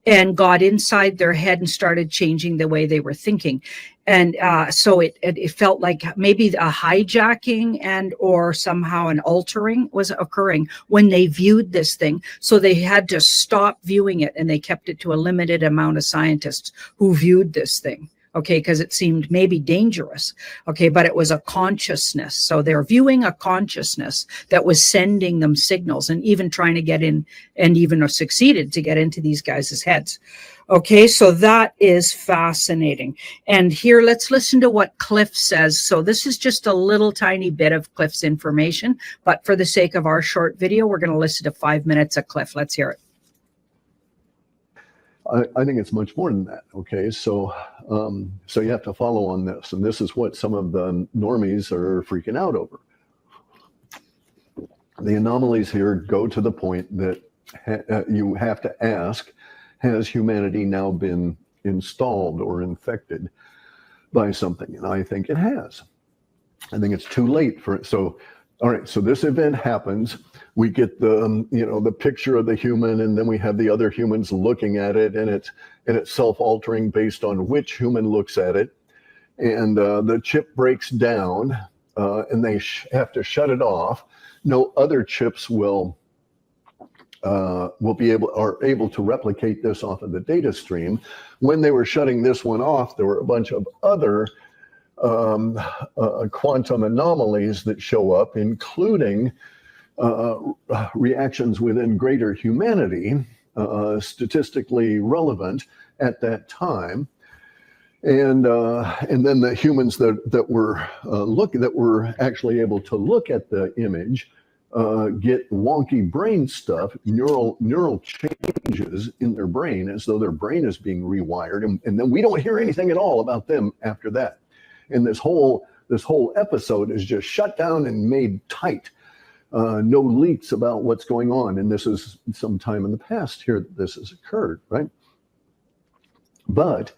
and got inside their head and started changing the way they were thinking. And so it felt like maybe a hijacking and or somehow an altering was occurring when they viewed this thing. So they had to stop viewing it, and they kept it to a limited amount of scientists who viewed this thing. Okay, because it seemed maybe dangerous. Okay, but it was a consciousness. So they're viewing a consciousness that was sending them signals and even trying to get in, and even succeeded to get into these guys' heads. Okay, so that is fascinating. And here, let's listen to what Cliff says. So this is just a little tiny bit of Cliff's information, but for the sake of our short video, we're going to listen to 5 minutes of Cliff. Let's hear it. I think it's much more than that. Okay, so you have to follow on this, and this is what some of the normies are freaking out over. The anomalies here go to the point that you have to ask, has humanity now been installed or infected by something? And I think it has. I think it's too late for it. So, all right, so this event happens. We get the the picture of the human, and then we have the other humans looking at it, and it's self-altering based on which human looks at it. And the chip breaks down, and they have to shut it off. No other chips are able to replicate this off of the data stream. When they were shutting this one off, there were a bunch of other quantum anomalies that show up, including reactions within greater humanity, statistically relevant at that time, and then the humans that were actually able to look at the image get wonky brain stuff, neural changes in their brain, as though their brain is being rewired, and then we don't hear anything at all about them after that. And this whole episode is just shut down and made tight. No leaks about what's going on. And this is sometime in the past here that this has occurred, right? But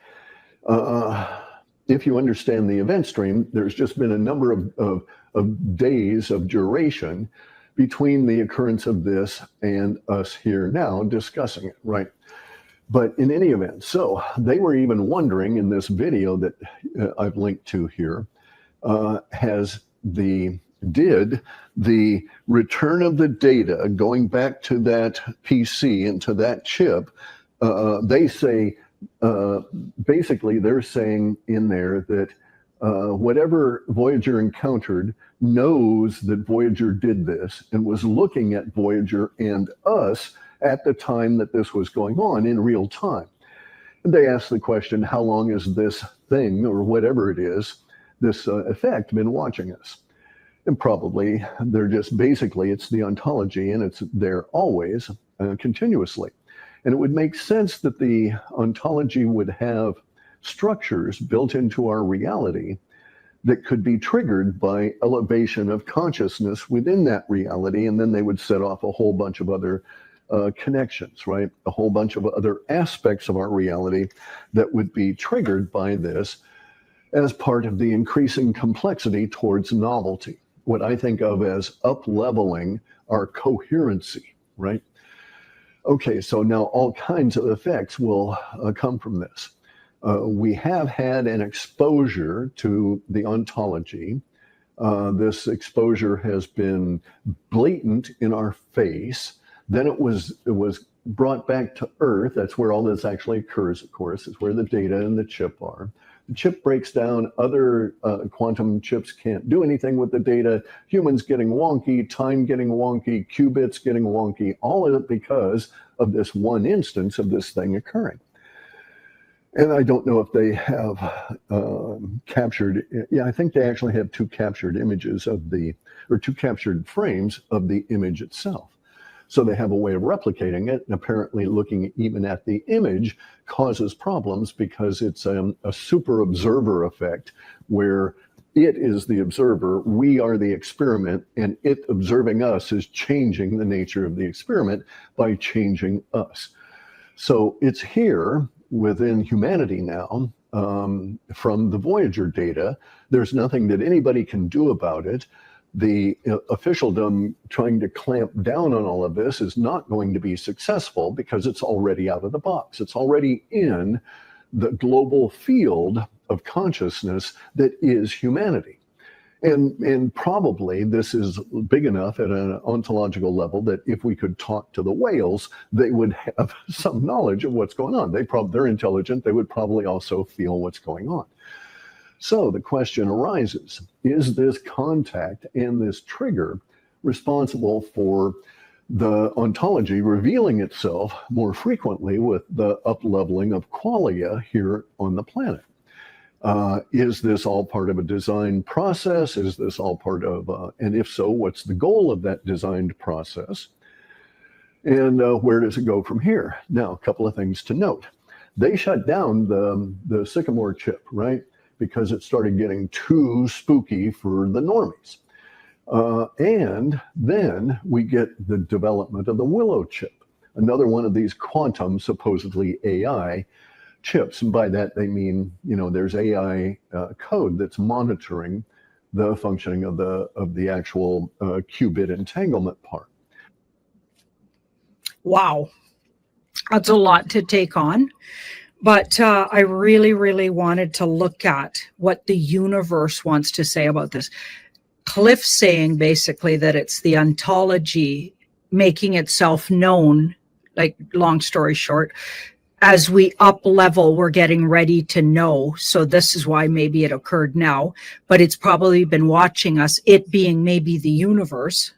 if you understand the event stream, there's just been a number of days of duration between the occurrence of this and us here now discussing it, right? But in any event, so they were even wondering in this video that I've linked to here, has the did the return of the data going back to that PC and to that chip, they say, basically they're saying in there that whatever Voyager encountered knows that Voyager did this and was looking at Voyager and us at the time that this was going on in real time. And they asked the question, how long has this thing, or whatever it is, this effect been watching us? And probably they're just basically, it's the ontology and it's there always, continuously. And it would make sense that the ontology would have structures built into our reality that could be triggered by elevation of consciousness within that reality. And then they would set off a whole bunch of other connections, right? A whole bunch of other aspects of our reality that would be triggered by this as part of the increasing complexity towards novelty. What I think of as up-leveling our coherency, right? Okay, so now all kinds of effects will come from this. We have had an exposure to the ontology. This exposure has been blatant in our face. Then it was brought back to Earth. That's where all this actually occurs, of course. It's where the data and the chip are. The chip breaks down. Other quantum chips can't do anything with the data. Humans getting wonky, time getting wonky, qubits getting wonky, all of it because of this one instance of this thing occurring. And I don't know if they have captured, yeah, I think they actually have two captured images of or two captured frames of the image itself. So they have a way of replicating it, and apparently looking even at the image causes problems because it's a super observer effect where it is the observer, we are the experiment, and it observing us is changing the nature of the experiment by changing us. So it's here within humanity now, from the Voyager data. There's nothing that anybody can do about it. The officialdom trying to clamp down on all of this is not going to be successful because it's already out of the box. It's already in the global field of consciousness that is humanity. And probably this is big enough at an ontological level that if we could talk to the whales, they would have some knowledge of what's going on. They're intelligent. They would probably also feel what's going on. So the question arises, is this contact and this trigger responsible for the ontology revealing itself more frequently with the up-leveling of qualia here on the planet? Is this all part of a design process? Is this all part of, and if so, what's the goal of that designed process? And where does it go from here? Now, a couple of things to note. They shut down the Sycamore chip, right? Because it started getting too spooky for the normies. And then we get the development of the Willow chip, another one of these quantum, supposedly AI chips. And by that, they mean, there's AI code that's monitoring the functioning of the actual qubit entanglement part. Wow. That's a lot to take on. But I really, really wanted to look at what the universe wants to say about this. Cliff's saying basically that it's the ontology making itself known, like long story short, as we up level, we're getting ready to know. So this is why maybe it occurred now, but it's probably been watching us, it being maybe the universe,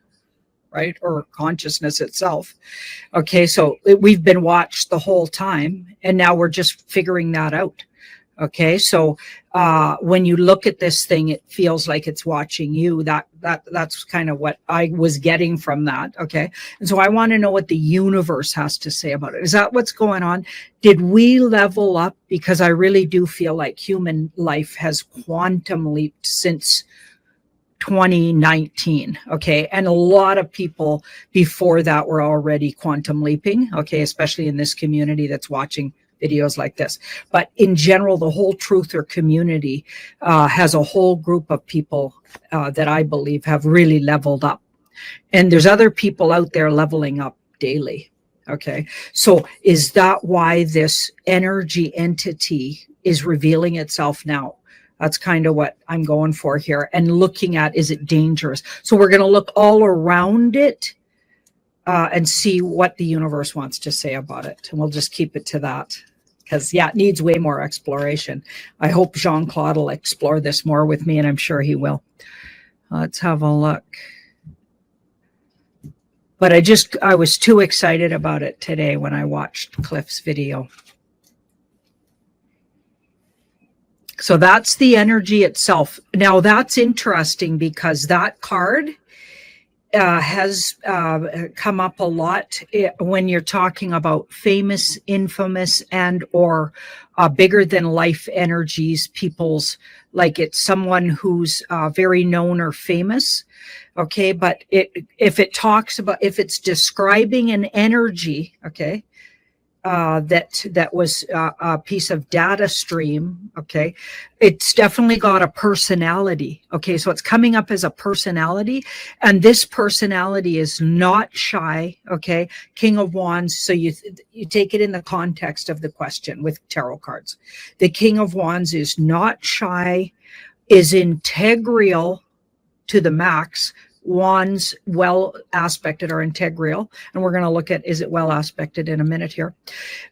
right? Or consciousness itself. Okay, so we've been watched the whole time, and now we're just figuring that out. Okay, so when you look at this thing, it feels like it's watching you. That's kind of what I was getting from that. Okay, and so I want to know what the universe has to say about it. Is that what's going on? Did we level up? Because I really do feel like human life has quantum leaped since 2019. Okay. And a lot of people before that were already quantum leaping. Okay. Especially in this community that's watching videos like this. But in general, the whole truther community has a whole group of people that I believe have really leveled up. And there's other people out there leveling up daily. Okay. So is that why this energy entity is revealing itself now? That's kind of what I'm going for here. And looking at, is it dangerous? So we're going to look all around it and see what the universe wants to say about it. And we'll just keep it to that. Because, yeah, it needs way more exploration. I hope Jean-Claude will explore this more with me, and I'm sure he will. Let's have a look. But I was too excited about it today when I watched Cliff's video. So that's the energy itself. Now that's interesting because that card has come up a lot when you're talking about famous, infamous, and or bigger than life energies, people's, like it's someone who's very known or famous. Okay, but if it's describing an energy, okay, that was a piece of data stream, okay, it's definitely got a personality. Okay, so it's coming up as a personality, and this personality is not shy. Okay, King of Wands. So you take it in the context of the question with tarot cards. The King of Wands is not shy, is integral to the max. Wands well aspected are integral, and we're going to look at, is it well aspected in a minute here.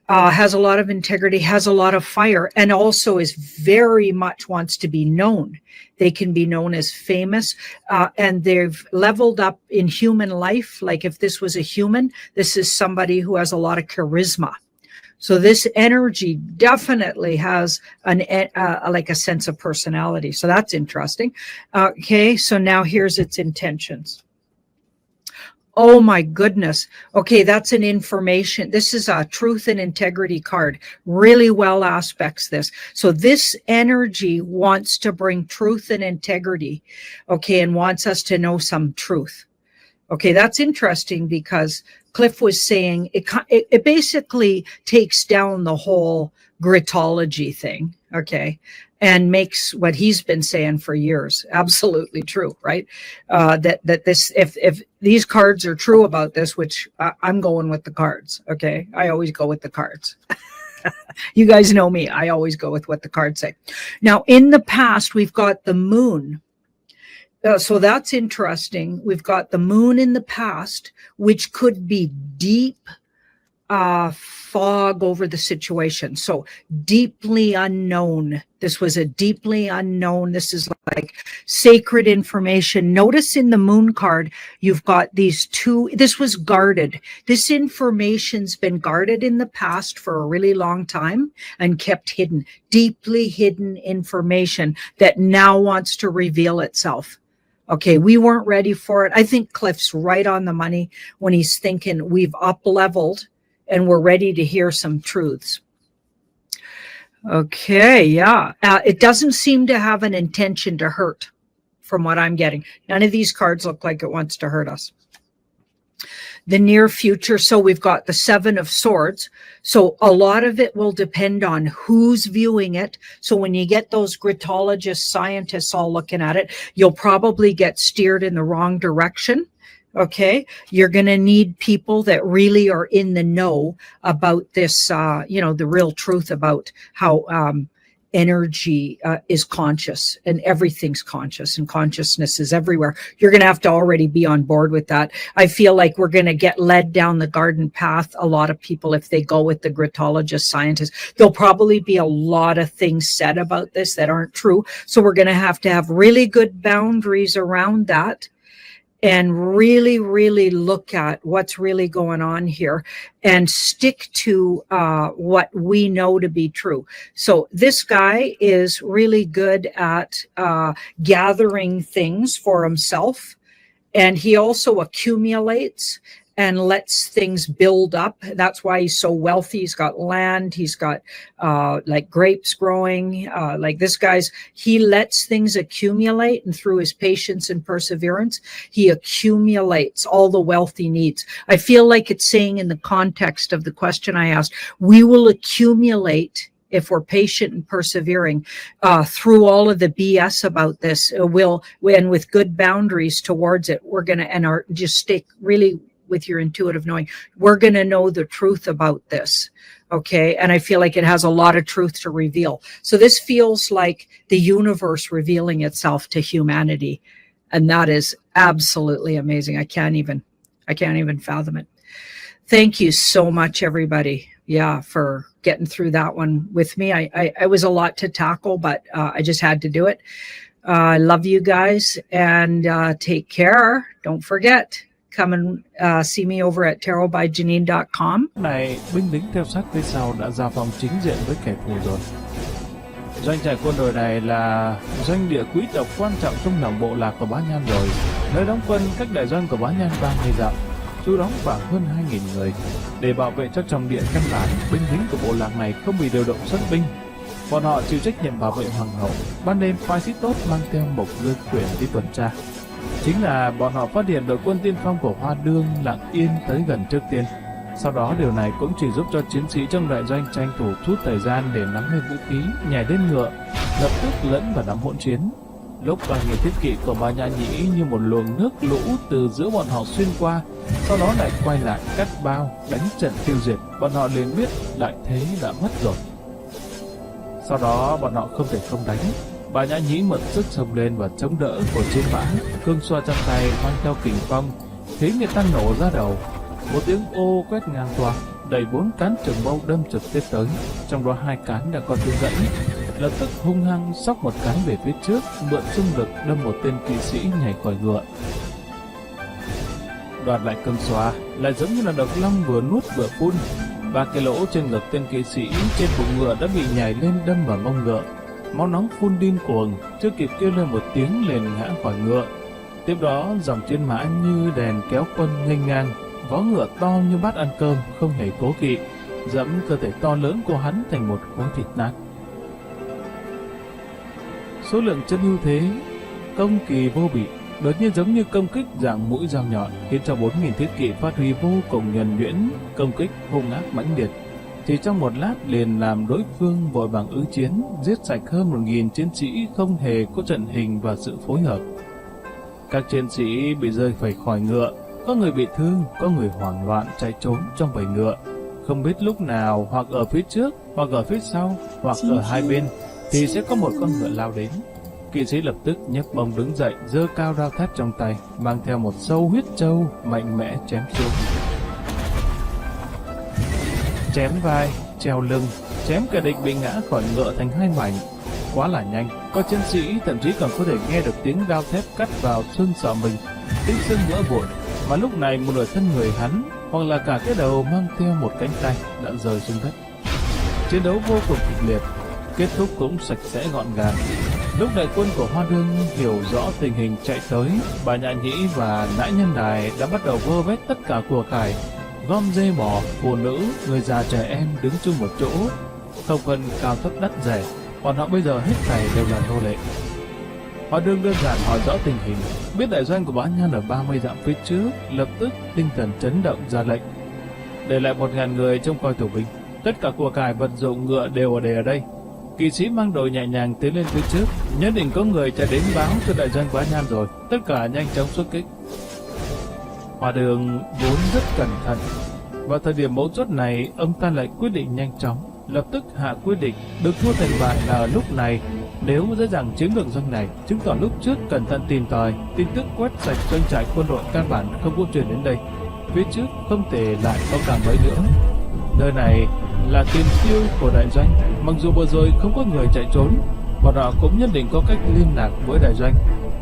Has a lot of integrity, has a lot of fire, and also is very much wants to be known. They can be known as famous, and they've leveled up in human life. Like if this was a human, this is somebody who has a lot of charisma. So this energy definitely has like a sense of personality. So that's interesting. Okay, so now here's its intentions. Oh my goodness. Okay, that's an information. This is a truth and integrity card. Really well aspects this. So this energy wants to bring truth and integrity, okay, and wants us to know some truth. Okay, that's interesting because Cliff was saying it basically takes down the whole gritology thing, okay, and makes what he's been saying for years absolutely true, right? That this, if these cards are true about this, which I'm going with the cards, okay? I always go with the cards. You guys know me. I always go with what the cards say. Now, in the past, we've got the moon. So that's interesting. We've got the moon in the past, which could be deep fog over the situation. So deeply unknown. This was a deeply unknown. This is like sacred information. Notice in the moon card, you've got these two. This was guarded. This information's been guarded in the past for a really long time and kept hidden. Deeply hidden information that now wants to reveal itself. Okay, we weren't ready for it. I think Cliff's right on the money when he's thinking we've up-leveled and we're ready to hear some truths. Okay, yeah. It doesn't seem to have an intention to hurt from what I'm getting. None of these cards look like it wants to hurt us. The near future, so we've got the Seven of Swords. So a lot of it will depend on who's viewing it. So when you get those gritologists, scientists all looking at it, you'll probably get steered in the wrong direction. Okay, you're going to need people that really are in the know about this, the real truth about how energy is conscious and everything's conscious and consciousness is everywhere. You're going to have to already be on board with that. I feel like we're going to get led down the garden path. A lot of people, if they go with the gritologist scientists, there'll probably be a lot of things said about this that aren't true. So we're going to have really good boundaries around that and really, really look at what's really going on here and stick to what we know to be true. So this guy is really good at gathering things for himself, and he also accumulates and lets things build up. That's why he's so wealthy. He's got land. He's got like grapes growing. Like this guy's, he lets things accumulate, and through his patience and perseverance, he accumulates all the wealth he needs. I feel like it's saying in the context of the question I asked, we will accumulate if we're patient and persevering through all of the BS about this. And with good boundaries towards it, we're going to, just stick really with your intuitive knowing, we're going to know the truth about this. Okay. And I feel like it has a lot of truth to reveal. So this feels like the universe revealing itself to humanity. And that is absolutely amazing. I can't even fathom it. Thank you so much, everybody. Yeah, for getting through that one with me. I was a lot to tackle, but I just had to do it. I love you guys, and take care. Don't forget, come and see me over at tarotbyjanine.com. Này, binh lính theo sát phía sau đã ra vòng chính diện với kẻ thù rồi. Doanh trại quân đội này là doanh địa quý tộc quan trọng trong lòng bộ lạc của Bá Nhan rồi. Nơi đóng quân cách đại doanh của Bá Nhan 30 dặm, trú đóng khoảng hơn 2.000 người. Để bảo vệ cho trọng địa căn bản, binh lính của bộ lạc này không bị điều động xuất binh. Bọn họ chịu trách nhiệm bảo vệ hoàng hậu. Ban đêm, phái sĩ tốt mang theo mộc lương quyền đi tuần tra. Chính là bọn họ phát hiện đội quân tiên phong của Hoa Đương lặng yên tới gần trước tiên. Sau đó điều này cũng chỉ giúp cho chiến sĩ trong đại doanh tranh thủ chút thời gian để nắm lên vũ khí, nhảy lên ngựa, lập tức lẫn vào đám hỗn chiến. Lúc 3.000 thiết kỵ của Bà Nhã Nhĩ như một luồng nước lũ từ giữa bọn họ xuyên qua, sau đó lại quay lại cắt bao, đánh trận tiêu diệt, bọn họ liền biết đại thế đã mất rồi. Sau đó bọn họ không thể không đánh. Bà Nhã Nhĩ mượn sức xông lên và chống đỡ của chiến mã, cương xoa trong tay mang theo kình phong, khiến người ta nổ ra đầu. Một tiếng ô quét ngang toa, đẩy 4 cán trường mâu đâm trực tiếp tới, trong đó 2 cán đã có tiếng gãy. Lập tức hung hăng xóc một cán về phía trước, mượn xung lực đâm một tên kỵ sĩ nhảy khỏi ngựa. Đoạt lại cương xoa, lại giống như là độc long vừa nuốt vừa phun. 3 cái lỗ trên ngực tên kỵ sĩ trên bụng ngựa đã bị nhảy lên đâm vào mông ngựa. Máu nóng phun điên cuồng, chưa kịp kêu lên một tiếng liền ngã khỏi ngựa. Tiếp đó dòng chiến mã như đèn kéo quân nghênh ngang, vó ngựa to như bát ăn cơm, không hề cố kỵ, dẫm cơ thể to lớn của hắn thành một khối thịt nát. Số lượng chân ưu thế, công kỳ vô bị, đột nhiên giống như công kích dạng mũi dao nhọn, khiến cho 4.000 thiết kỵ phát huy vô cùng nhuần nhuyễn, công kích hung ác mãnh liệt. Chỉ trong một lát liền làm đối phương vội vàng ứng chiến, giết sạch hơn 1.000 chiến sĩ không hề có trận hình và sự phối hợp. Các chiến sĩ bị rơi phẩy khỏi ngựa, có người bị thương, có người hoảng loạn chạy trốn trong bầy ngựa. Không biết lúc nào hoặc ở phía trước, hoặc ở phía sau, hoặc ở hai bên, thì sẽ có một con ngựa lao đến. Kỵ sĩ lập tức nhấc bổng đứng dậy, giơ cao đao thép trong tay, mang theo một sâu huyết trâu, mạnh mẽ chém xuống. Chém vai, treo lưng, chém kẻ địch bị ngã khỏi ngựa thành 2 mảnh. Quá là nhanh, có chiến sĩ thậm chí còn có thể nghe được tiếng đao thép cắt vào xương sọ mình, tiếng xương vỡ vụn, mà lúc này một nửa thân người hắn, hoặc là cả cái đầu mang theo một cánh tay đã rơi xuống đất. Chiến đấu vô cùng kịch liệt, kết thúc cũng sạch sẽ gọn gàng. Lúc đại quân của Hoa Đương hiểu rõ tình hình chạy tới, Bà Nhã Nhĩ và Nãi Nhân Đài đã bắt đầu vơ vét tất cả của cải, gom dê bò, phụ nữ, người già trẻ em đứng chung một chỗ. Không phân cao thấp đắt rẻ, bọn họ bây giờ hết thảy đều là nô lệ. Hoa Đương đơn giản hỏi rõ tình hình, biết đại doanh của Bá Nhan ở 30 dặm phía trước, lập tức tinh thần chấn động ra lệnh. Để lại 1.000 người trông coi tù binh, tất cả của cải vật dụng ngựa đều để ở đây. Kỵ sĩ mang đội nhẹ nhàng tiến lên phía trước, nhất định có người chạy đến báo cho đại doanh Bá Nhan rồi, tất cả nhanh chóng xuất kích. Hoa Đương vốn rất cẩn thận, vào thời điểm mấu chốt này, ông ta lại quyết định nhanh chóng, lập tức hạ quyết định, được thua thành bại là ở lúc này. Nếu dễ dàng chiếm được doanh này, chứng tỏ lúc trước cẩn thận tìm tòi, tin tức quét sạch doanh trại quân đội căn bản không có truyền đến đây. Phía trước không thể lại có cả mấy nữa. Nơi này là tiền tiêu của đại doanh, mặc dù vừa rồi không có người chạy trốn, bọn họ cũng nhất định có cách liên lạc với đại doanh,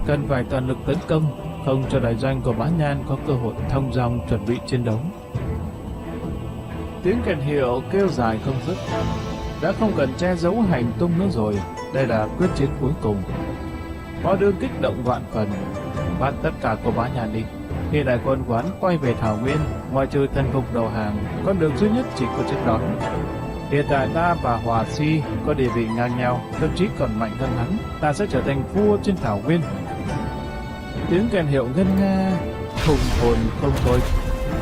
cần phải toàn lực tấn công, không cho đại doanh của Bá Nhan có cơ hội thông dong chuẩn bị chiến đấu. Tiếng kèn hiệu kêu dài không dứt, đã không cần che giấu hành tung nữa rồi. Đây là quyết chiến cuối cùng. Hoa Đương kích động vạn phần, bắt tất cả của Bá Nhan đi. Khi đại quân quán quay về Thảo Nguyên, ngoại trừ thần phục đầu hàng, con đường duy nhất chỉ có chết đói. Hiện tại ta và Hòa Si có địa vị ngang nhau, thậm chí còn mạnh hơn hắn. Ta sẽ trở thành vua trên Thảo Nguyên. Tiếng kèn hiệu ngân nga, hùng hồn không thôi.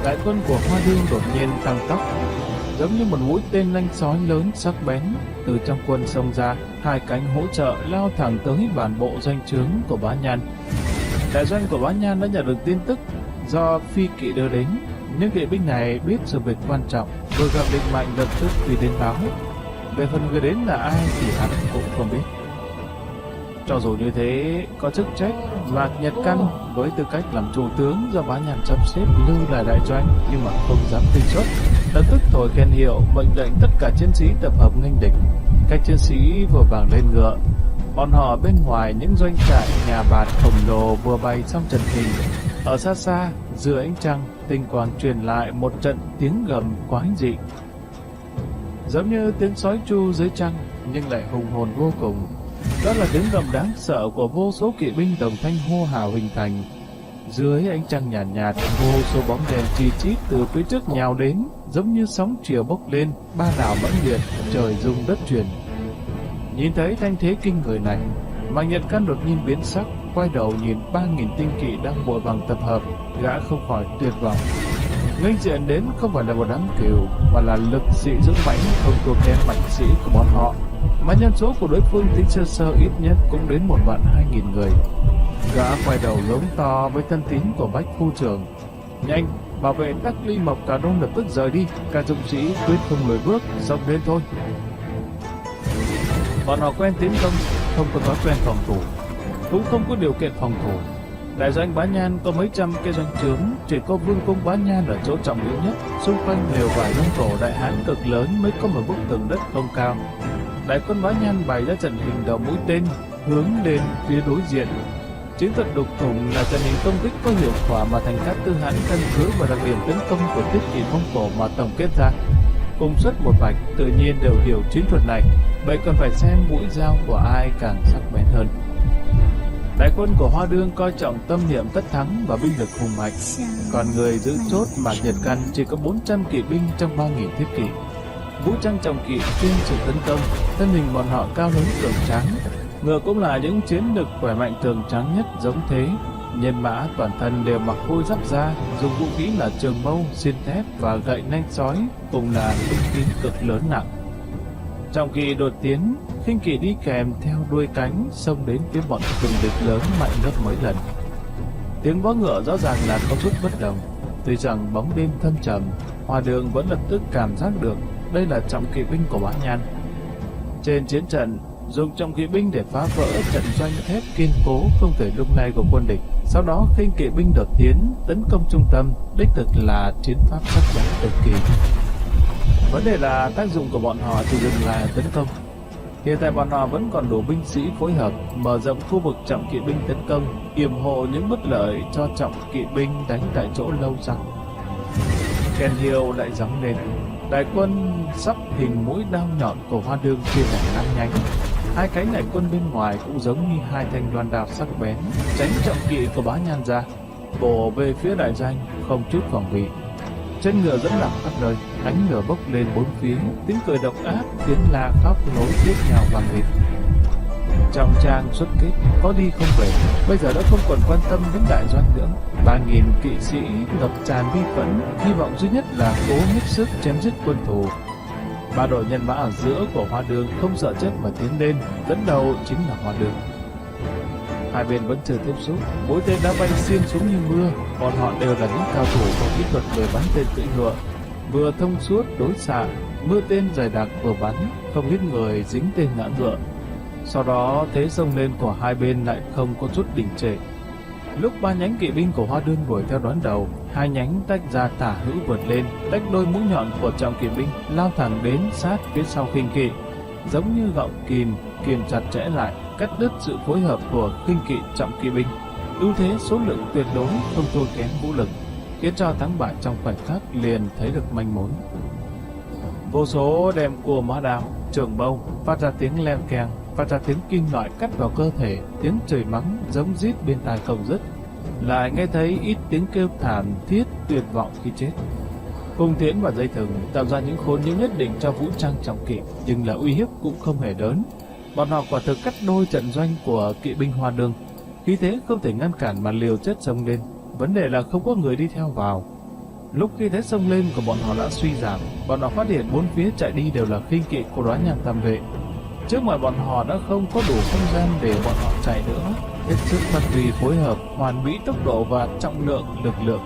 Đại quân của Hoa Đương đột nhiên tăng tốc, giống như một mũi tên lanh sói lớn sắc bén từ trong quân xông ra, 2 cánh hỗ trợ lao thẳng tới bản bộ doanh trướng của Bá Nhan. Đại doanh của Bá Nhan đã nhận được tin tức do phi kỵ đưa đến, nhưng kỵ binh này biết sự việc quan trọng, vừa gặp định mạnh lập tức đi đến báo. Về phần người đến là ai thì hắn cũng không biết. Cho dù như thế, có chức trách, Mạc Nhật Căn với tư cách làm chủ tướng do Bá Nhàn sắp xếp lưu lại đại doanh nhưng mà không dám tinh xuất, lập tức thổi kèn hiệu mệnh lệnh tất cả chiến sĩ tập hợp nghênh địch. Các chiến sĩ vội vàng lên ngựa. Bọn họ bên ngoài những doanh trại nhà bạt khổng lồ vừa bày xong trận hình. Ở xa xa, dưới ánh trăng, tinh quang truyền lại một trận tiếng gầm quái dị, giống như tiếng sói tru dưới trăng nhưng lại hùng hồn vô cùng. Đó là tiếng gầm đáng sợ của vô số kỵ binh đồng thanh hô hào hình thành. Dưới ánh trăng nhàn nhạt, vô số bóng đèn chi chít từ phía trước nhào đến, giống như sóng chiều bốc lên, ba đảo mãnh liệt, trời rung đất chuyển. Nhìn thấy thanh thế kinh người này, Mạc Nhật Căn đột nhiên biến sắc, quay đầu nhìn 3.000 tinh kỵ đang vội vàng tập hợp, gã không khỏi tuyệt vọng. Nghênh diện đến không phải là một đám cừu, mà là lực sĩ dũng mãnh không thua kém mạnh sĩ của bọn họ, mà nhân số của đối phương tính sơ sơ ít nhất cũng đến 1.200.000 người. Gã quay đầu lớn to với thân tín của Bách Phu Trưởng: "Nhanh, bảo vệ Đắc Ly Mộc Cả Đông lập tức rời đi, cả dũng sĩ quyết không lùi bước, xông lên thôi." Bọn họ quen tiến công, không có thói quen phòng thủ, cũng không có điều kiện phòng thủ. Đại doanh Bá Nhan có mấy trăm cái doanh trướng, chỉ có vương cung Bá Nhan ở chỗ trọng yếu nhất, xung quanh lều vải Mông Cổ đại hán cực lớn mới có một bức tường đất không cao. Đại quân Bá Nhan bày ra trận hình đầu mũi tên hướng lên phía đối diện. Chiến thuật đục thủng là trận hình công kích có hiệu quả mà thành các tư hãn căn cứ và đặc điểm tấn công của thiết kỷ Mông Cổ mà tổng kết ra. Cùng xuất một mạch tự nhiên đều hiểu chiến thuật này, vậy còn phải xem mũi dao của ai càng sắc bén hơn. Đại quân của Hoa Đương coi trọng tâm niệm tất thắng và binh lực hùng mạnh, còn người giữ chốt Mạc Nhật Căn chỉ có 400 kỵ binh trong 3.000 thiết kỵ. Vũ trang trọng kỵ chuyên sự tấn công, thân hình bọn họ cao lớn cường tráng, ngựa cũng là những chiến lực khỏe mạnh cường tráng nhất giống thế. Nhân mã toàn thân đều mặc khôi giáp da, dùng vũ khí là trường mâu, xiên thép và gậy nanh sói, cùng là binh khí cực lớn nặng. Trọng kỵ đột tiến, khinh kỵ đi kèm theo đuôi cánh xông đến phía bọn cường địch lớn mạnh gấp mấy lần. Tiếng vó ngựa rõ ràng là có chút bất đồng. Tuy rằng bóng đêm thâm trầm, Hòa Đường vẫn lập tức cảm giác được đây là trọng kỵ binh của Bá Nhan. Trên chiến trận, dùng trọng kỵ binh để phá vỡ trận doanh thép kiên cố không thể lung lay của quân địch. Sau đó khinh kỵ binh đột tiến, tấn công trung tâm, đích thực là chiến pháp sắc bén cực kỳ. Vấn đề là tác dụng của bọn họ chỉ dừng lại tấn công. Hiện tại bọn họ vẫn còn đủ binh sĩ phối hợp, mở rộng khu vực trọng kỵ binh tấn công, yểm hộ những bất lợi cho trọng kỵ binh đánh tại chỗ lâu dài. Kèn hiệu lại gióng lên. Đại quân sắp hình mũi đao nhọn của Hoa Đương chia thành 5 nhánh. Hai cánh đại quân bên ngoài cũng giống như hai thanh loan đao sắc bén, tránh trọng kỵ của Bá Nhan ra, bổ về phía đại doanh không chút phòng bị. Trên ngựa dẫn lạc khắp nơi, ánh lửa bốc lên bốn phía, tiếng cười độc ác, tiếng la khóc nối tiếp nhau vang lên. Trọng trang xuất kích, có đi không về, bây giờ đã không còn quan tâm đến đại doanh nữa. 3.000 kỵ sĩ ngập tràn bi phẫn, hy vọng duy nhất là cố hết sức chém giết quân thù. Ba đội nhân mã ở giữa của Hoa Đương không sợ chết mà tiến lên, dẫn đầu chính là Hoa Đương. Hai bên vẫn chưa tiếp xúc, mũi tên đã bay xiên xuống như mưa. Bọn họ đều là những cao thủ có kỹ thuật người bắn tên cưỡi ngựa, vừa thông suốt đối xạ, mưa tên dày đặc vừa bắn, không ít người dính tên ngã ngựa. Sau đó thế xông lên của hai bên lại không có chút đình trệ. Lúc ba nhánh kỵ binh của Hoa Đương đuổi theo đón đầu, hai nhánh tách ra tả hữu vượt lên, tách đôi mũi nhọn của trọng kỵ binh lao thẳng đến sát phía sau khinh kỵ, giống như gọng kìm chặt chẽ lại, cắt đứt sự phối hợp của khinh kỵ trọng kỵ binh. Ưu thế số lượng tuyệt đối không thua kém vũ lực, khiến cho thắng bại trong khoảnh khắc liền thấy được manh mối. Vô số đem cua mã đao, trường mâu phát ra tiếng leng keng, phát ra tiếng kim loại cắt vào cơ thể, tiếng chửi mắng giống rít bên tai không dứt. Lại nghe thấy ít tiếng kêu thảm thiết tuyệt vọng khi chết. Cung tiễn và dây thừng tạo ra những khốn nhiễu nhất định cho vũ trang trọng kỵ, nhưng là uy hiếp cũng không hề lớn. Bọn họ quả thực cắt đôi trận doanh của kỵ binh Hoa Đương, khí thế không thể ngăn cản mà liều chết xông lên. Vấn đề là không có người đi theo vào. Lúc khí thế xông lên của bọn họ đã suy giảm, bọn họ phát hiện bốn phía chạy đi đều là khinh kỵ của Đoán Nhạc Tam Vệ. Trước mặt bọn họ đã không có đủ không gian để bọn họ chạy nữa, hết sức phát huy phối hợp, hoàn mỹ tốc độ và trọng lượng lực lượng.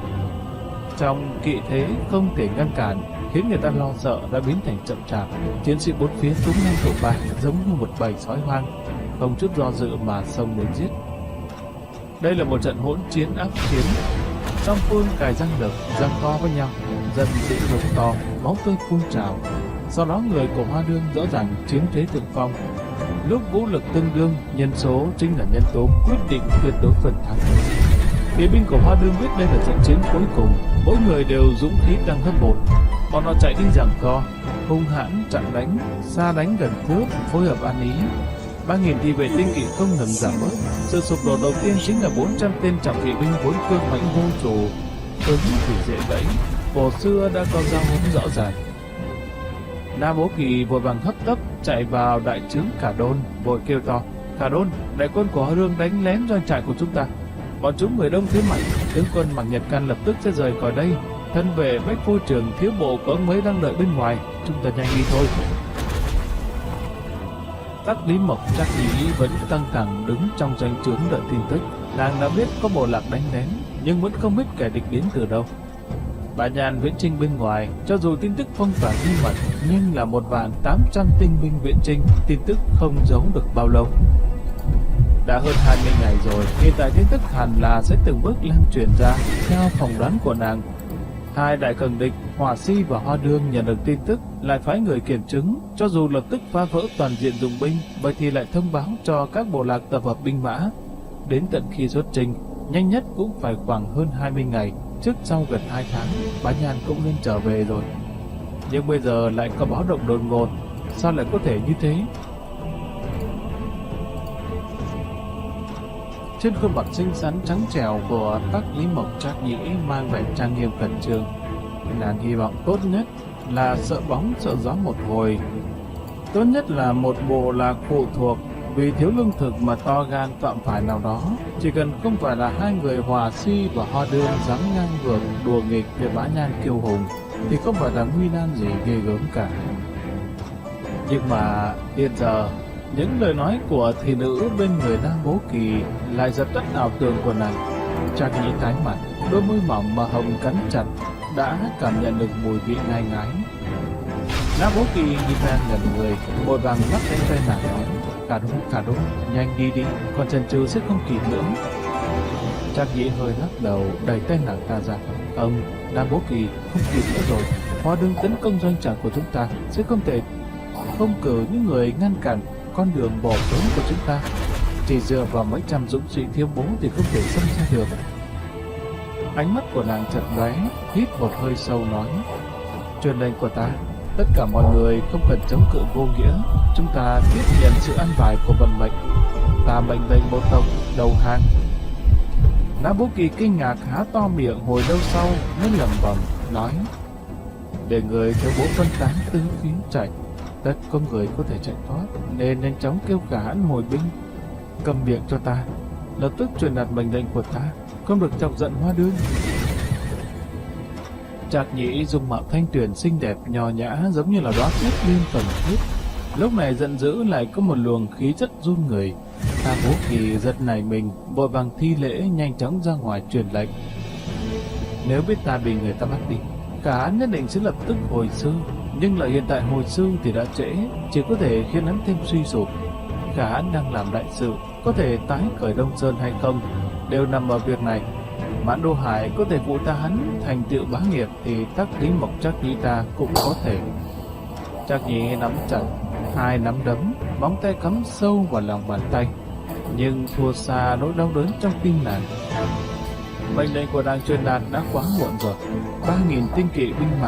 Trong kỵ thế không thể ngăn cản, khiến khiến người ta lo sợ đã biến thành chậm chạp. Chiến sĩ bốn phía túm lên cậu ba giống như một bầy sói hoang, không chút do dự mà xông đến giết. Đây là một trận hỗn chiến ác chiến, song phương cài răng lực, giằng co với nhau, dần dữ giống to, máu tươi phun trào. Sau đó người của Hoa Đương rõ ràng chiếm thế thượng phong. Lúc vũ lực tương đương, nhân số chính là nhân tố quyết định tuyệt đối phần thắng. Kỵ binh của Hoa Đương biết đây là trận chiến cuối cùng, mỗi người đều dũng khí tăng gấp bội. Bọn họ chạy đi giằng co, hung hãn chặn đánh, xa đánh gần cướp, phối hợp ăn ý. 3.000 thị vệ tinh kỵ không ngừng giảm bớt. Sự sụp đổ đầu tiên chính là 400 tên trọng kỵ binh vốn cương mãnh vô chủ, ứng thì dễ gãy. Cổ xưa đã có giao huấn rõ ràng. Na Bố Kỳ vội vàng hấp tấp chạy vào đại trướng Cả Đôn, vội kêu to: Cả Đôn, đại quân của Hoa Đương đánh lén doanh trại của chúng ta. Bọn chúng người đông thế mạnh, tướng quân Mạc Nhật Can lập tức sẽ rời khỏi đây. Thân vệ Bách Phu Trường thiếu bộ có mấy đang đợi bên ngoài, chúng ta nhanh đi thôi. Tắc Lý Mộc Trác Nhĩ vẫn căng thẳng đứng trong doanh trướng đợi tin tức. Nàng đã biết có bộ lạc đánh lén, nhưng vẫn không biết kẻ địch đến từ đâu. Bà Nhàn viễn trinh bên ngoài, cho dù tin tức phong tỏa bí mật, nhưng là 1.800 tinh binh viễn trinh, tin tức không giấu được bao lâu. Đã hơn 20 ngày rồi, hiện tại tin tức hẳn là sẽ từng bước lan truyền ra. Theo phỏng đoán của nàng, hai đại cường địch Hỏa Si và Hoa Đương nhận được tin tức, lại phái người kiểm chứng, cho dù lập tức phá vỡ toàn diện dụng binh, vậy thì lại thông báo cho các bộ lạc tập hợp binh mã. Đến tận khi xuất trình, nhanh nhất cũng phải khoảng hơn 20 ngày, trước sau gần 2 tháng, Bá Nhan cũng nên trở về rồi. Nhưng bây giờ lại có báo động đột ngột, sao lại có thể như thế? Trên khuôn mặt xinh xắn trắng trẻo của Tắc Lý Mộc Trác Nhĩ mang vẻ trang nghiêm khẩn trương. Nàng hy vọng tốt nhất là sợ bóng sợ gió một hồi, tốt nhất là một bộ lạc phụ thuộc vì thiếu lương thực mà to gan phạm phải nào đó. Chỉ cần không phải là hai người Hòa Si và Hoa Đương dám ngang ngược đùa nghịch về Bá Nhan kiêu hùng thì không phải là nguy nan gì ghê gớm cả. Nhưng mà hiện giờ những lời nói của thị nữ bên người Na Bố Kỳ lại dập tắt ảo tưởng của nàng. Trác Nhĩ tái mặt, đôi môi mỏng mà hồng cắn chặt, đã cảm nhận được mùi vị ngai ngái. Na Bố Kỳ nhìn nàng ngẩn người, vội vàng bắt lấy tay nàng nói: Cả Đôn, nhanh đi đi, còn chần chừ sẽ không kịp nữa. Trác Nhĩ hơi lắc đầu, đẩy tay nàng ta ra. Ông, Na Bố Kỳ, không kịp nữa rồi. Hoa Đương tấn công doanh trại của chúng ta, sẽ không thể không cử những người ngăn cản con đường bỏ trốn của chúng ta. Chỉ dựa vào mấy trăm dũng sĩ thiếu bố thì không thể xông ra được. Ánh mắt của nàng chật lóe, hít một hơi sâu nói: Truyền lệnh của ta, tất cả mọi người không cần chống cự vô nghĩa, chúng ta tiếp nhận sự an bài của vận mệnh. Ta mệnh lệnh bộ tộc đầu hàng. Na Bố Kỳ kinh ngạc há to miệng, hồi lâu sau mới lẩm bẩm nói: Để người thiếu bố phân tán tứ phía chạy, tất có người có thể chạy thoát, nên nhanh chóng kêu cả hãn hồi binh. Cầm miệng cho ta, lập tức truyền đạt mệnh lệnh của ta, không được chọc giận Hoa Đương. Trác Nhĩ dung mạo thanh tuyền xinh đẹp nhỏ nhã giống như là đóa tuyết liên phần tuyết, lúc này giận dữ lại có một luồng khí chất run người. Na Bố Kỳ giật nảy mình, vội vàng thi lễ nhanh chóng ra ngoài truyền lệnh. Nếu biết ta bị người ta bắt đi, cả hắn nhất định sẽ lập tức hồi sư, nhưng lại hiện tại hồi sư thì đã trễ, chỉ có thể khiến hắn thêm suy sụp. Cả hắn đang làm đại sự, có thể tái khởi Đông Sơn hay không đều nằm ở việc này. Mãn Đô Hải có thể phụ ta hắn thành tựu bá nghiệp thì Tắc Lý Mộc Trác Nhĩ ta cũng có thể. Trác Nhĩ nắm chặt hai nắm đấm, móng tay cắm sâu vào lòng bàn tay, nhưng thua xa nỗi đau đớn trong tim nàng. Mệnh lệnh của nàng truyền đạt đã quá muộn rồi. 3.000 tinh kỵ binh mã